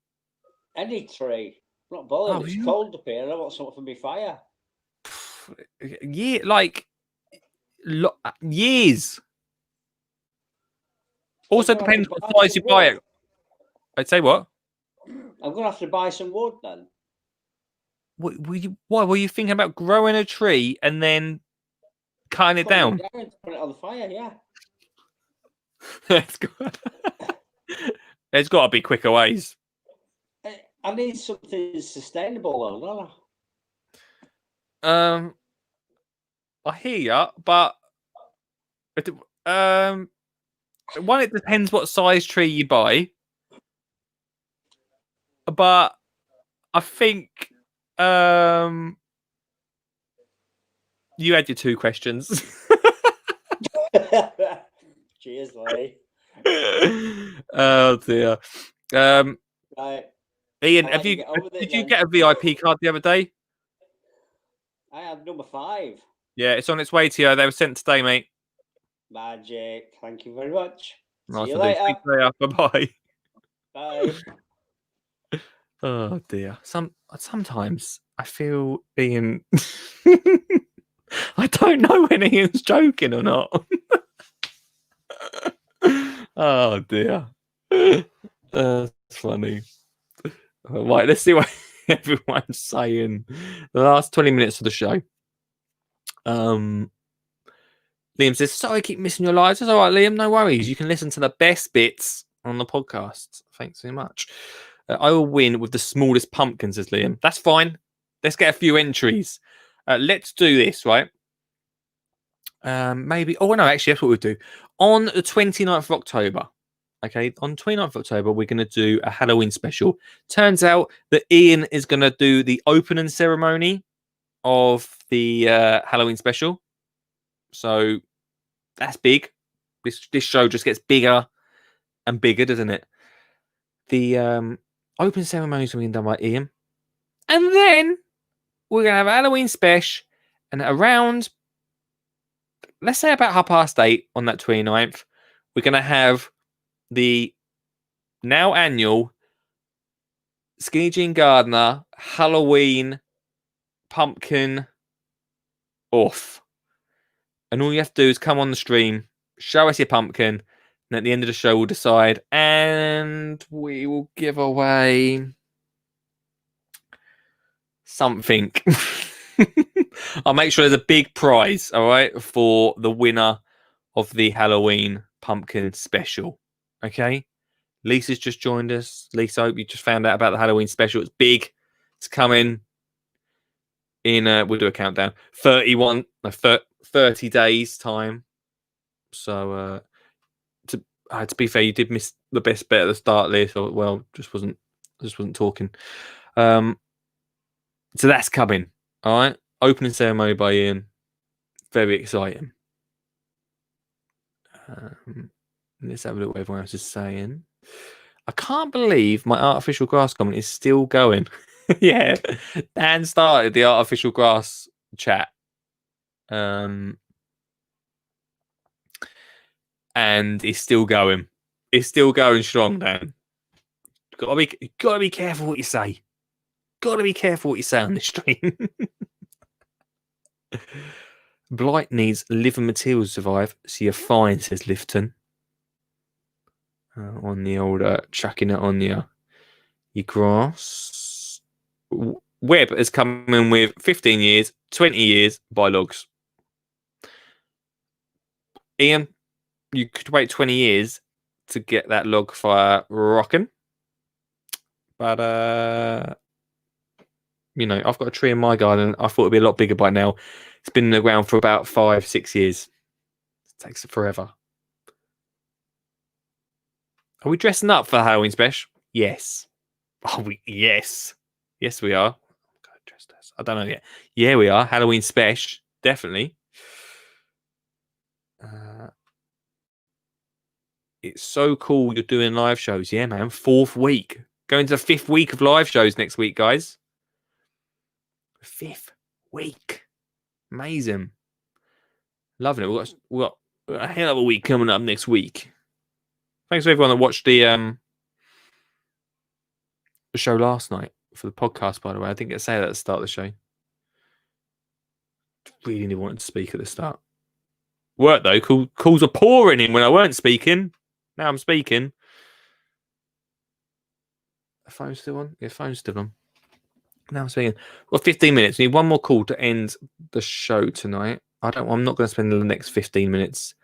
Any tree. I'm not bothered. It's cold up here. I want something for me fire. Yeah, like years. Also depends what size you buy it. I'd say what? I'm going to have to buy some wood then. Why were you thinking about growing a tree and then cutting it down? Put it on the fire, yeah. There's got to be quicker ways. I need something sustainable, though, don't I hear you, but one, it depends what size tree you buy. But I think you had your 2 questions. Cheers, Lee. Oh dear. Right. Ian, did you get a VIP card the other day? I have number 5. Yeah, it's on its way to you. They were sent today, mate. Magic. Thank you very much. Nice. See you later. Bye-bye. Bye. Oh dear. Sometimes I feel being I don't know when Ian's joking or not. Oh dear. That's funny. Right, let's see what everyone's saying. The last 20 minutes of the show. Liam says, sorry, I keep missing your lives. That's all right, Liam. No worries. You can listen to the best bits on the podcast. Thanks so much. I will win with the smallest pumpkin, says Liam. That's fine. Let's get a few entries. Let's do this, right? Maybe. Oh, no, actually, that's what we'll do. On the 29th of October, okay, on 29th of October, we're going to do a Halloween special. Turns out that Ian is going to do the opening ceremony of the Halloween special. So that's big. This show just gets bigger and bigger, doesn't it? The opening ceremony is being done by Ian. And then we're going to have a Halloween special. And around, let's say about 8:30 on that 29th, we're going to have the now annual Skinny Jean Gardener Halloween pumpkin off. And all you have to do is come on the stream, show us your pumpkin, and at the end of the show we'll decide, and we will give away something. I'll make sure there's a big prize, all right, for the winner of the Halloween pumpkin special. Okay? Lisa's just joined us. Lisa, I hope you just found out about the Halloween special. It's big. It's coming in, we'll do a countdown, 30 days time. So, to be fair, you did miss the best bit at the start there. So, well, just wasn't talking. So that's coming. All right. Opening ceremony by Ian. Very exciting. Let's have a look what everyone else is saying. I can't believe my artificial grass comment is still going. Yeah. Dan started the artificial grass chat. And it's still going. It's still going strong, Dan. Gotta be careful what you say. Gotta be careful what you say on this stream. Blight needs living materials to survive, so you're fine, says Lifton. On the old chucking it on your grass. Webb has come in with 15 years, 20 years by logs. Ian, you could wait 20 years to get that log fire rocking. But, you know, I've got a tree in my garden. I thought it'd be a lot bigger by now. It's been in the ground for about 5-6 years. It takes it forever. Are we dressing up for the Halloween special? Yes. Yes. Yes, we are. I don't know yet. Yeah, we are. Halloween special. Definitely. It's so cool you're doing live shows. Yeah, man. 4th week. Going to the 5th week of live shows next week, guys. 5th week. Amazing. Loving it. We've got a hell of a week coming up next week. Thanks to everyone that watched the show last night for the podcast, by the way. I didn't get to say that at the start of the show. Really wanted to speak at the start. Worked, though. Calls are pouring in when I weren't speaking. Now I'm speaking. The phone's still on? Yeah, phone's still on. Now I'm speaking. Well, 15 minutes. We need one more call to end the show tonight. I'm not going to spend the next 15 minutes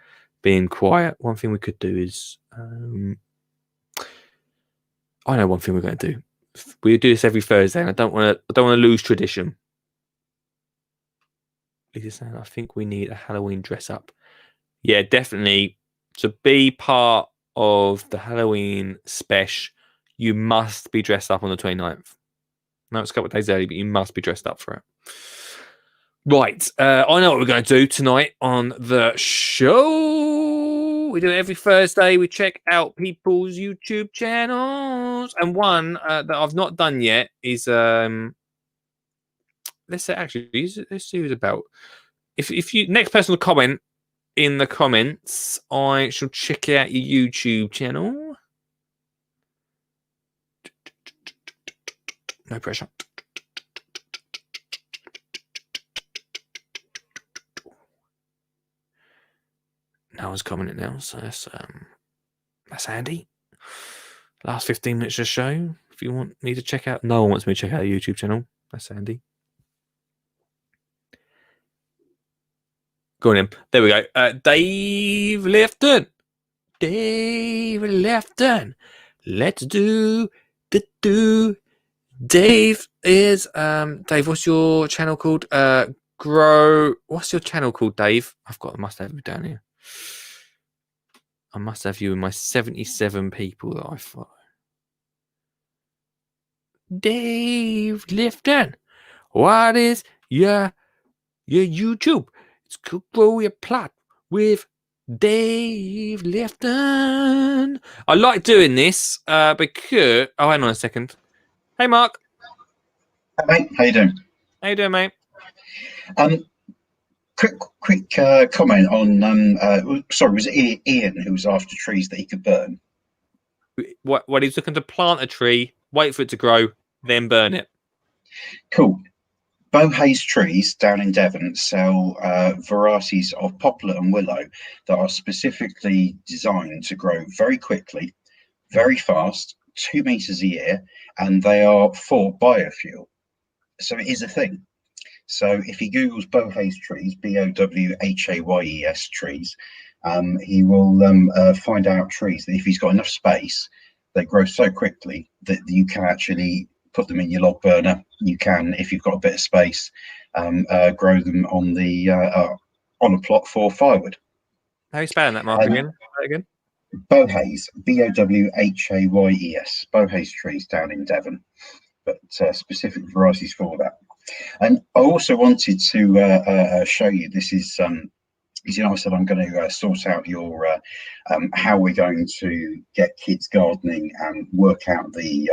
being quiet. One thing we could do is... I know one thing we're going to do. We do this every Thursday, and I don't want to lose tradition. Lisa's saying, I think we need a Halloween dress up. Yeah, definitely. To be part of the Halloween special, you must be dressed up on the 29th. No, it's a couple of days early, but you must be dressed up for it. Right. I know what we're going to do tonight on the show. We do it every Thursday. We check out people's YouTube channels. And one that I've not done yet is... let's say, actually, let's see who's about. If you... Next person to comment in the comments, I shall check out your YouTube channel. No pressure. No one's commenting now, so that's handy. Last 15 minutes of the show. If you want me to check out, no one wants me to check out the YouTube channel. That's handy. Go on in. There we go. Dave Lifton. Dave Lifton. Let's do Dave is Dave. What's your channel called? Grow. What's your channel called, Dave? I must have you down here. I must have you in my 77 people that I follow. Dave Lifton. What is your YouTube? It's called Grow Your Plot with Dave Lifton. I like doing this because. Oh, hang on a second. Hey, Mark. Hey, mate, how you doing? How you doing, mate? Quick comment on. Sorry, was it Ian who was after trees that he could burn? What he's looking to plant a tree, wait for it to grow, then burn it. Cool. Bowhays Trees down in Devon sell varieties of poplar and willow that are specifically designed to grow very quickly, very fast, 2 meters a year, and they are for biofuel. So it is a thing. So if he Googles Bowhays trees, Bowhays trees, he will find out trees that if he's got enough space, they grow so quickly that you can actually put them in your log burner. You can, if you've got a bit of space, grow them on the on a plot for firewood. How are you spelling that, Mark? Again? Bowhays, Bowhays, Bowhays trees down in Devon, but specific varieties for that. And I also wanted to show you. This is, I said I'm going to sort out your how we're going to get kids gardening and work out the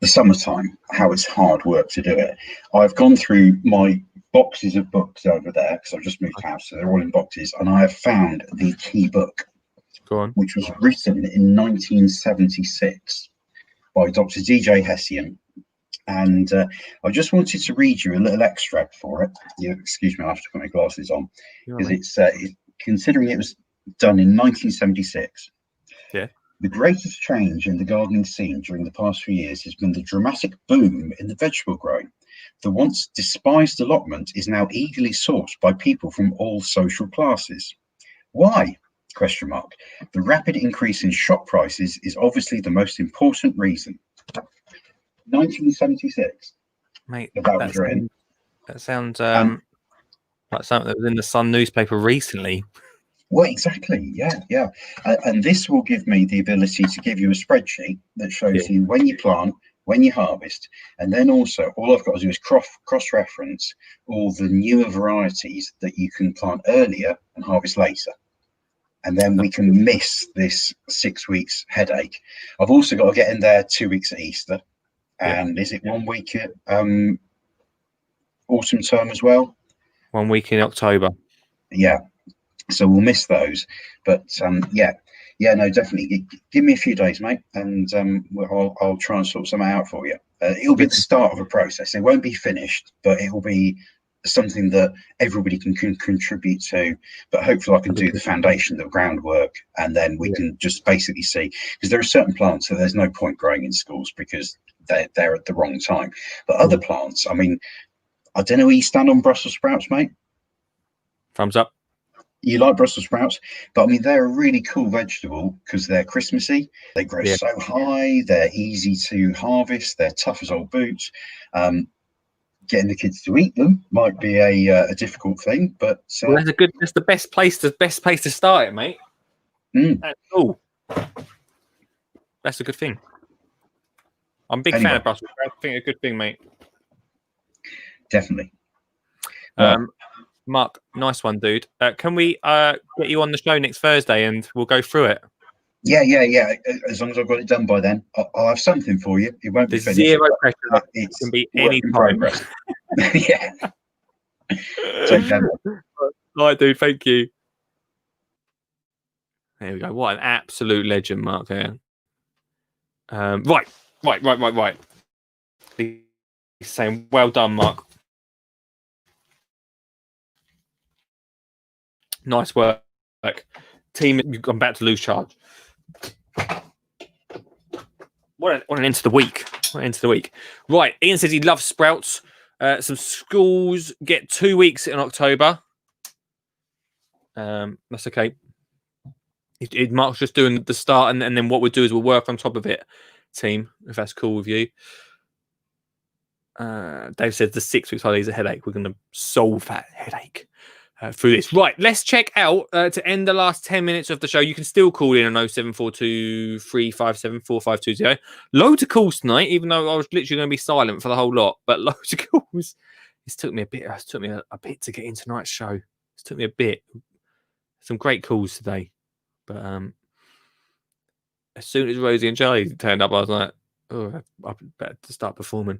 summertime, how it's hard work to do it. I've gone through my boxes of books over there because I've just moved house, so they're all in boxes, and I have found the key book, which was written in 1976 by Dr. DJ Hessian. And I just wanted to read you a little extract for it. Excuse me, I have to put my glasses on because it's considering it was done in 1976. Yeah. The greatest change in the gardening scene during the past few years has been the dramatic boom in the vegetable growing. The once despised allotment is now eagerly sought by people from all social classes. Why? ? The rapid increase in shop prices is obviously the most important reason. 1976. Mate, that sounds like something that was in the Sun newspaper recently. Well, exactly. Yeah. And this will give me the ability to give you a spreadsheet that shows you when you plant, when you harvest, and then also all I've got to do is cross-reference all the newer varieties that you can plant earlier and harvest later. And then we can miss this 6 weeks headache. I've also got to get in there 2 weeks at Easter. And is it 1 week at autumn term as well? 1 week in October. Yeah. So we'll miss those. But no, definitely. Give me a few days, mate, and I'll try and sort something out for you. It'll be the start of a process. It won't be finished, but it will be something that everybody can contribute to. But hopefully I can do the foundation, the groundwork, and then we can just basically see, because there are certain plants that there's no point growing in schools because they're at the wrong time. But other plants, I mean, I don't know where you stand on Brussels sprouts, mate. Thumbs up. You like Brussels sprouts, but I mean, they're a really cool vegetable because they're Christmassy. They grow so high, they're easy to harvest, they're tough as old boots. Getting the kids to eat them might be a difficult thing, but that's the best place to start it, mate. That's cool. That's a good thing. I'm a big fan of Brussels sprouts. I think it's a good thing, mate. Definitely. Mark, nice one, dude. Can we get you on the show next Thursday and we'll go through it? Yeah. As long as I've got it done by then, I'll have something for you. It won't be finished. Zero pressure. It can be any time. Yeah. Take care. All right, dude. Thank you. There we go. What an absolute legend, Mark. Here. Right. He's saying, well done, Mark. Nice work. Team, you've gone back to lose charge. What an end to the week. Right. Ian says he loves sprouts. Some schools get 2 weeks in October. That's okay. Mark's just doing the start, and then what we'll do is we'll work on top of it, team, if that's cool with you. Dave says the 6 weeks holiday is a headache. We're going to solve that headache through this. Right, let's check out to end the last 10 minutes of the show. You can still call in on 0742 357 4520. Loads of calls tonight, even though I was literally going to be silent for the whole lot. But loads of calls. It took me a bit to get in tonight's show. It took me a bit. Some great calls today. But as soon as Rosie and Charlie turned up, I was like, oh, I better to start performing.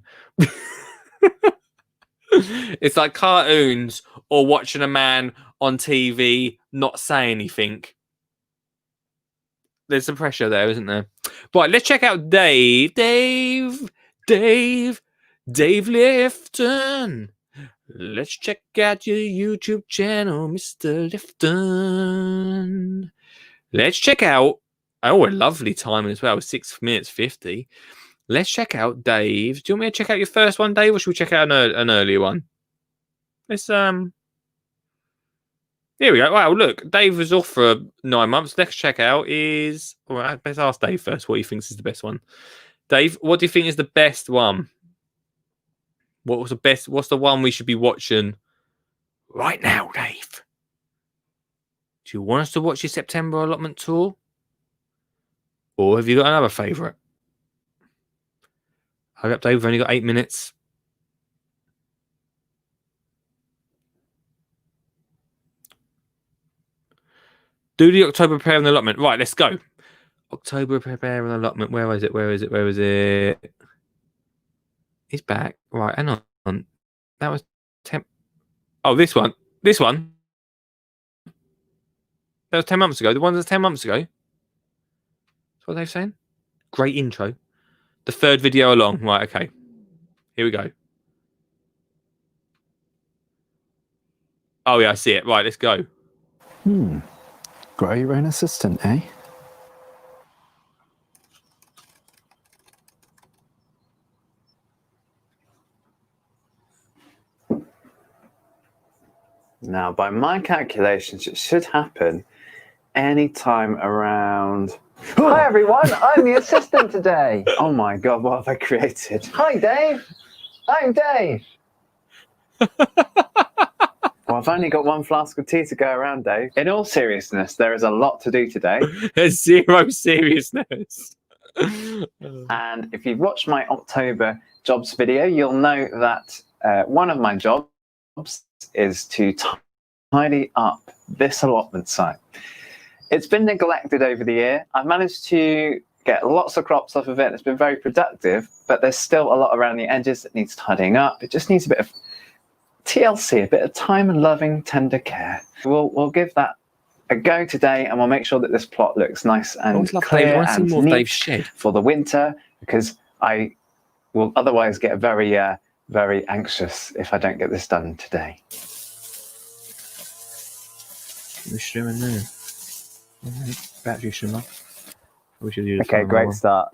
It's like cartoons or watching a man on TV not say anything. There's some pressure there, isn't there? Right, let's check out Dave Lifton. Let's check out your YouTube channel, Mr. Lifton. Let's check out, a lovely timing as well, 6 minutes 50. Let's check out Dave. Do you want me to check out your first one, Dave, or should we check out an earlier one? Let's here we go. Wow, look, Dave was off for 9 months. Let's check out is all right. Let's ask Dave first what he thinks is the best one. Dave, what do you think is the best one? What's the one we should be watching right now, Dave? Do you want us to watch your September allotment tour? Or have you got another favourite? Hurry up, Dave. We've only got 8 minutes. Do the October prepare and allotment. Right, let's go. October prepare and allotment. Where is it? He's back. Right, hang on. That was 10. Oh, this one. That was 10 months ago. The one that's 10 months ago. That's what they're saying. Great intro. The third video along. Right, okay. Here we go. Oh, yeah, I see it. Right, let's go. Grow your own assistant, eh? Now, by my calculations, it should happen any time around... Hi, everyone. I'm the assistant today. Oh, my God. What have I created? Hi, Dave. I'm Dave. Well, I've only got one flask of tea to go around, Dave. In all seriousness, there is a lot to do today. There's zero seriousness. And if you've watched my October jobs video, you'll know that one of my jobs is to tidy up this allotment site. It's been neglected over the year. I've managed to get lots of crops off of it. It's been very productive, but there's still a lot around the edges that needs tidying up. It just needs a bit of TLC, a bit of time and loving, tender care. We'll give that a go today, and we'll make sure that this plot looks nice and clear and neat for the winter, because I will otherwise get very, very anxious if I don't get this done today. The shrimmer now. Battery shrimmer. Okay, great start.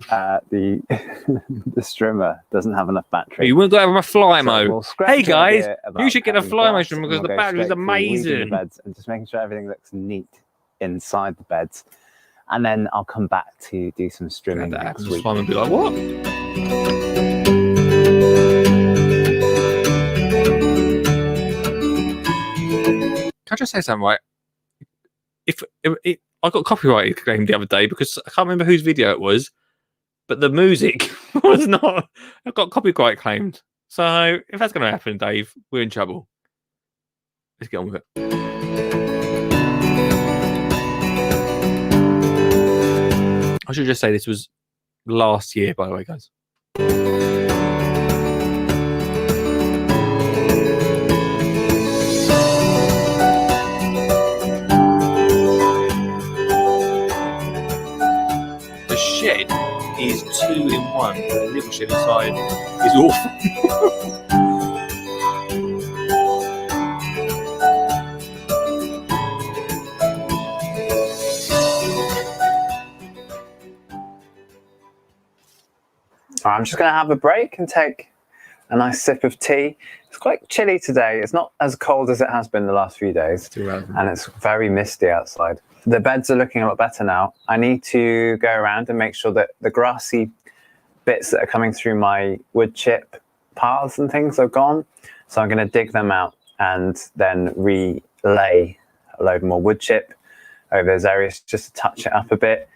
The the strimmer doesn't have enough battery. You wouldn't go have a fly mode. We'll hey guys, you should get a fly mode strimmer because the battery is amazing. The beds and just making sure everything looks neat inside the beds, and then I'll come back to do some strimming next week. And be like, what? Can I just say something, right? If I got copyrighted claimed the other day because I can't remember whose video it was, but the music was not. I got copyright claimed. So if that's going to happen, Dave, we're in trouble. Let's get on with it. I should just say this was last year, by the way, guys. The shed is 2 in 1. The little shed inside is awful. I'm just going to have a break and take a nice sip of tea. It's quite chilly today. It's not as cold as it has been the last few days, and it's very misty outside. The beds are looking a lot better now. I need to go around and make sure that the grassy bits that are coming through my wood chip paths and things are gone. So I'm going to dig them out and then relay a load more wood chip over those areas just to touch it up a bit.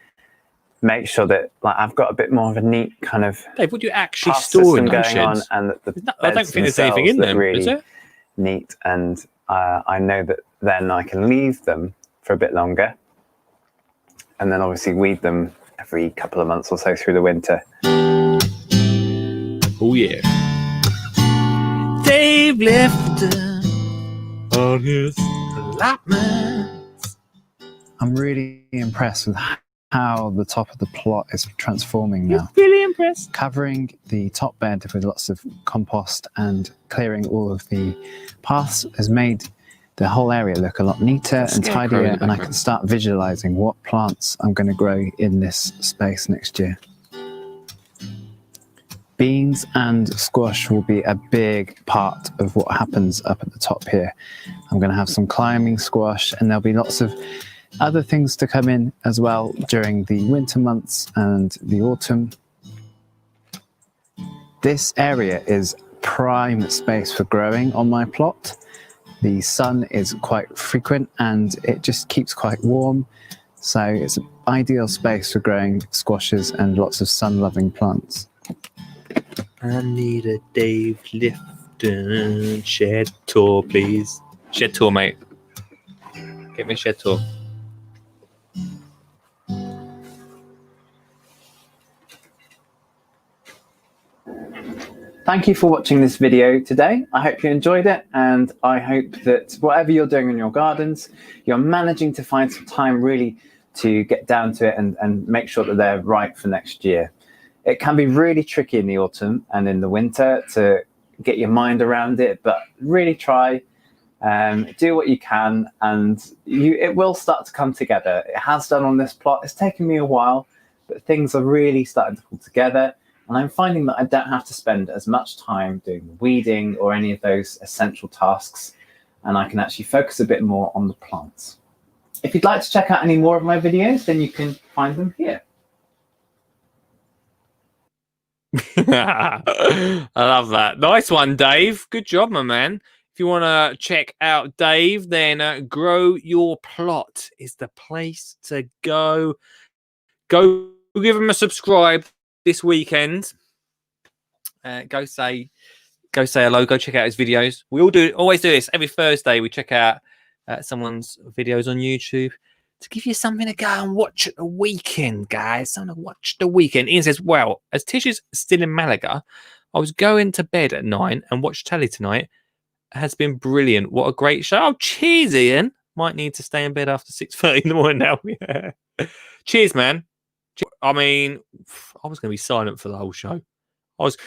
Make sure that I've got a bit more of a neat kind of Dave, would you actually store in those sheds? And that the I don't think there's anything in them, really is there? Neat, and I know that then I can leave them for a bit longer, and then obviously weed them every couple of months or so through the winter. Oh yeah, Dave Lifton on his allotments. I'm really impressed with how the top of the plot is transforming now. You're really impressed. Covering the top bed with lots of compost and clearing all of the paths has made the whole area look a lot neater and tidier, and I can start visualizing what plants I'm going to grow in this space next year. Beans and squash will be a big part of what happens up at the top here. I'm going to have some climbing squash, and there'll be lots of other things to come in as well during the winter months and the autumn. This area is prime space for growing on my plot. The sun is quite frequent and it just keeps quite warm. So it's an ideal space for growing squashes and lots of sun-loving plants. I need a Dave Lifton shed tour, please. Shed tour, mate. Get me a shed tour. Thank you for watching this video today. I hope you enjoyed it, and I hope that whatever you're doing in your gardens, you're managing to find some time really to get down to it and make sure that they're right for next year. It can be really tricky in the autumn and in the winter to get your mind around it, but really try, do what you can, and it will start to come together. It has done on this plot. It's taken me a while, but things are really starting to pull together. And I'm finding that I don't have to spend as much time doing weeding or any of those essential tasks, and I can actually focus a bit more on the plants. If you'd like to check out any more of my videos, then you can find them here. I love that. Nice one, Dave. Good job, my man. If you want to check out Dave, then Grow Your Plot is the place to go. Go give him a subscribe this weekend. Go say hello. Go check out his videos. We always do this every Thursday. We check out someone's videos on YouTube to give you something to go and watch at the weekend, guys. Something to watch the weekend. Ian says, well, as Tish is still in Malaga, I was going to bed at 9 and watch telly tonight. It has been brilliant. What a great show. Oh, cheers, Ian. Might need to stay in bed after 6:30 in the morning now. Yeah. Cheers, man. I mean, I was going to be silent for the whole show. I was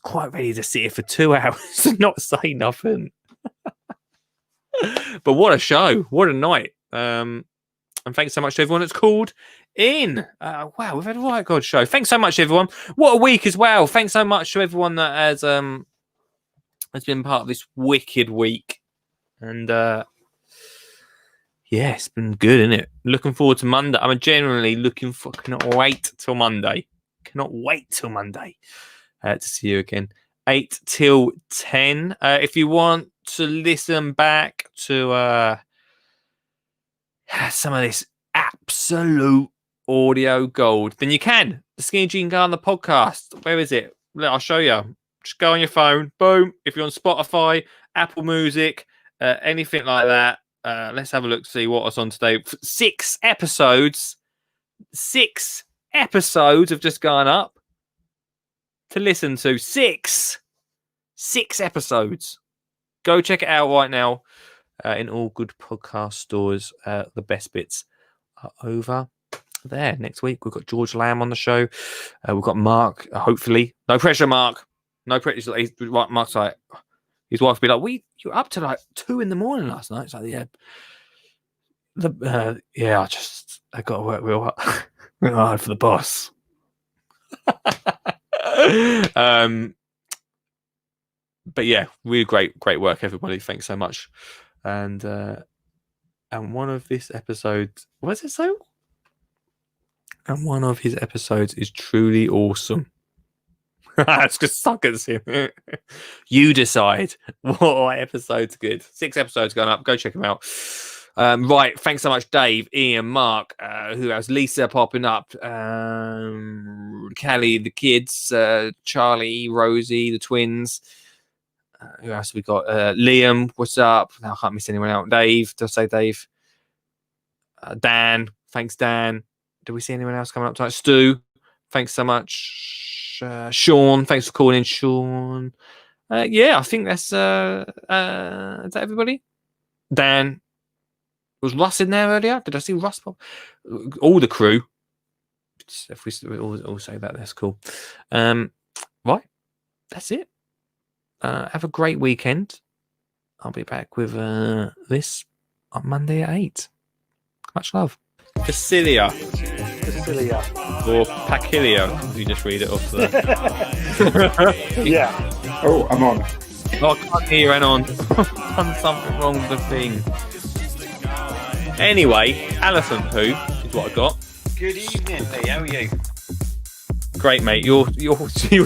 quite ready to sit here for 2 hours and not say nothing. But what a show. What a night. And thanks so much to everyone that's called in. Wow, we've had a right good show. Thanks so much, everyone. What a week as well. Thanks so much to everyone that has been part of this wicked week. And yeah, it's been good, isn't it? Looking forward to Monday. I'm generally cannot wait till Monday. Cannot wait till Monday to see you again. 8 till 10. If you want to listen back to some of this absolute audio gold, then you can. The Skinny Jean Gardener podcast. Where is it? I'll show you. Just go on your phone. Boom. If you're on Spotify, Apple Music, anything like that. Let's have a look to see what was on today. 6 episodes. 6 episodes have just gone up to listen to. 6 episodes. Go check it out right now in all good podcast stores. The best bits are over there. Next week, we've got George Lamb on the show. We've got Mark, hopefully. No pressure, Mark. No pressure. Mark's like, his wife will be like, you were up to like 2 a.m. last night. It's like, yeah. I got to work real hard for the boss. But yeah, really great work, everybody. Thanks so much. And one of this episode, was it so? And one of his episodes is truly awesome. That's just suckers him. You decide what episode's good. 6 episodes going up. Go check them out. Right. Thanks so much, Dave, Ian, Mark. Who else? Lisa popping up. Callie, the kids. Charlie, Rosie, the twins. Who else have we got? Liam, what's up? I can't miss anyone out. Dave. Did I say Dave? Dan. Thanks, Dan. Did we see anyone else coming up tonight? Stu. Thanks so much. Sean. Thanks for calling in, Sean. Yeah, I think that's is that everybody? Dan. Was Russ in there earlier? Did I see Russ pop? All the crew. If we all say that, that's cool. Right. That's it. Have a great weekend. I'll be back with this on Monday at 8. Much love. Facilia. Or Pacilia. You just read it off there. Yeah. Oh, I'm on. Oh, I can't hear you, Anon. I've done something wrong with the thing. Anyway, elephant poo is what I got. Good evening, Lee. How are you? Great, mate. Your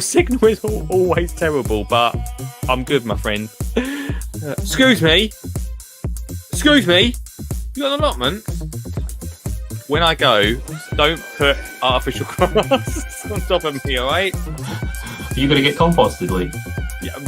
signal is always terrible, but I'm good, my friend. Excuse me. You got an allotment? When I go, don't put artificial grass on top of me, all right? Are you going to get composted, Lee? Yeah.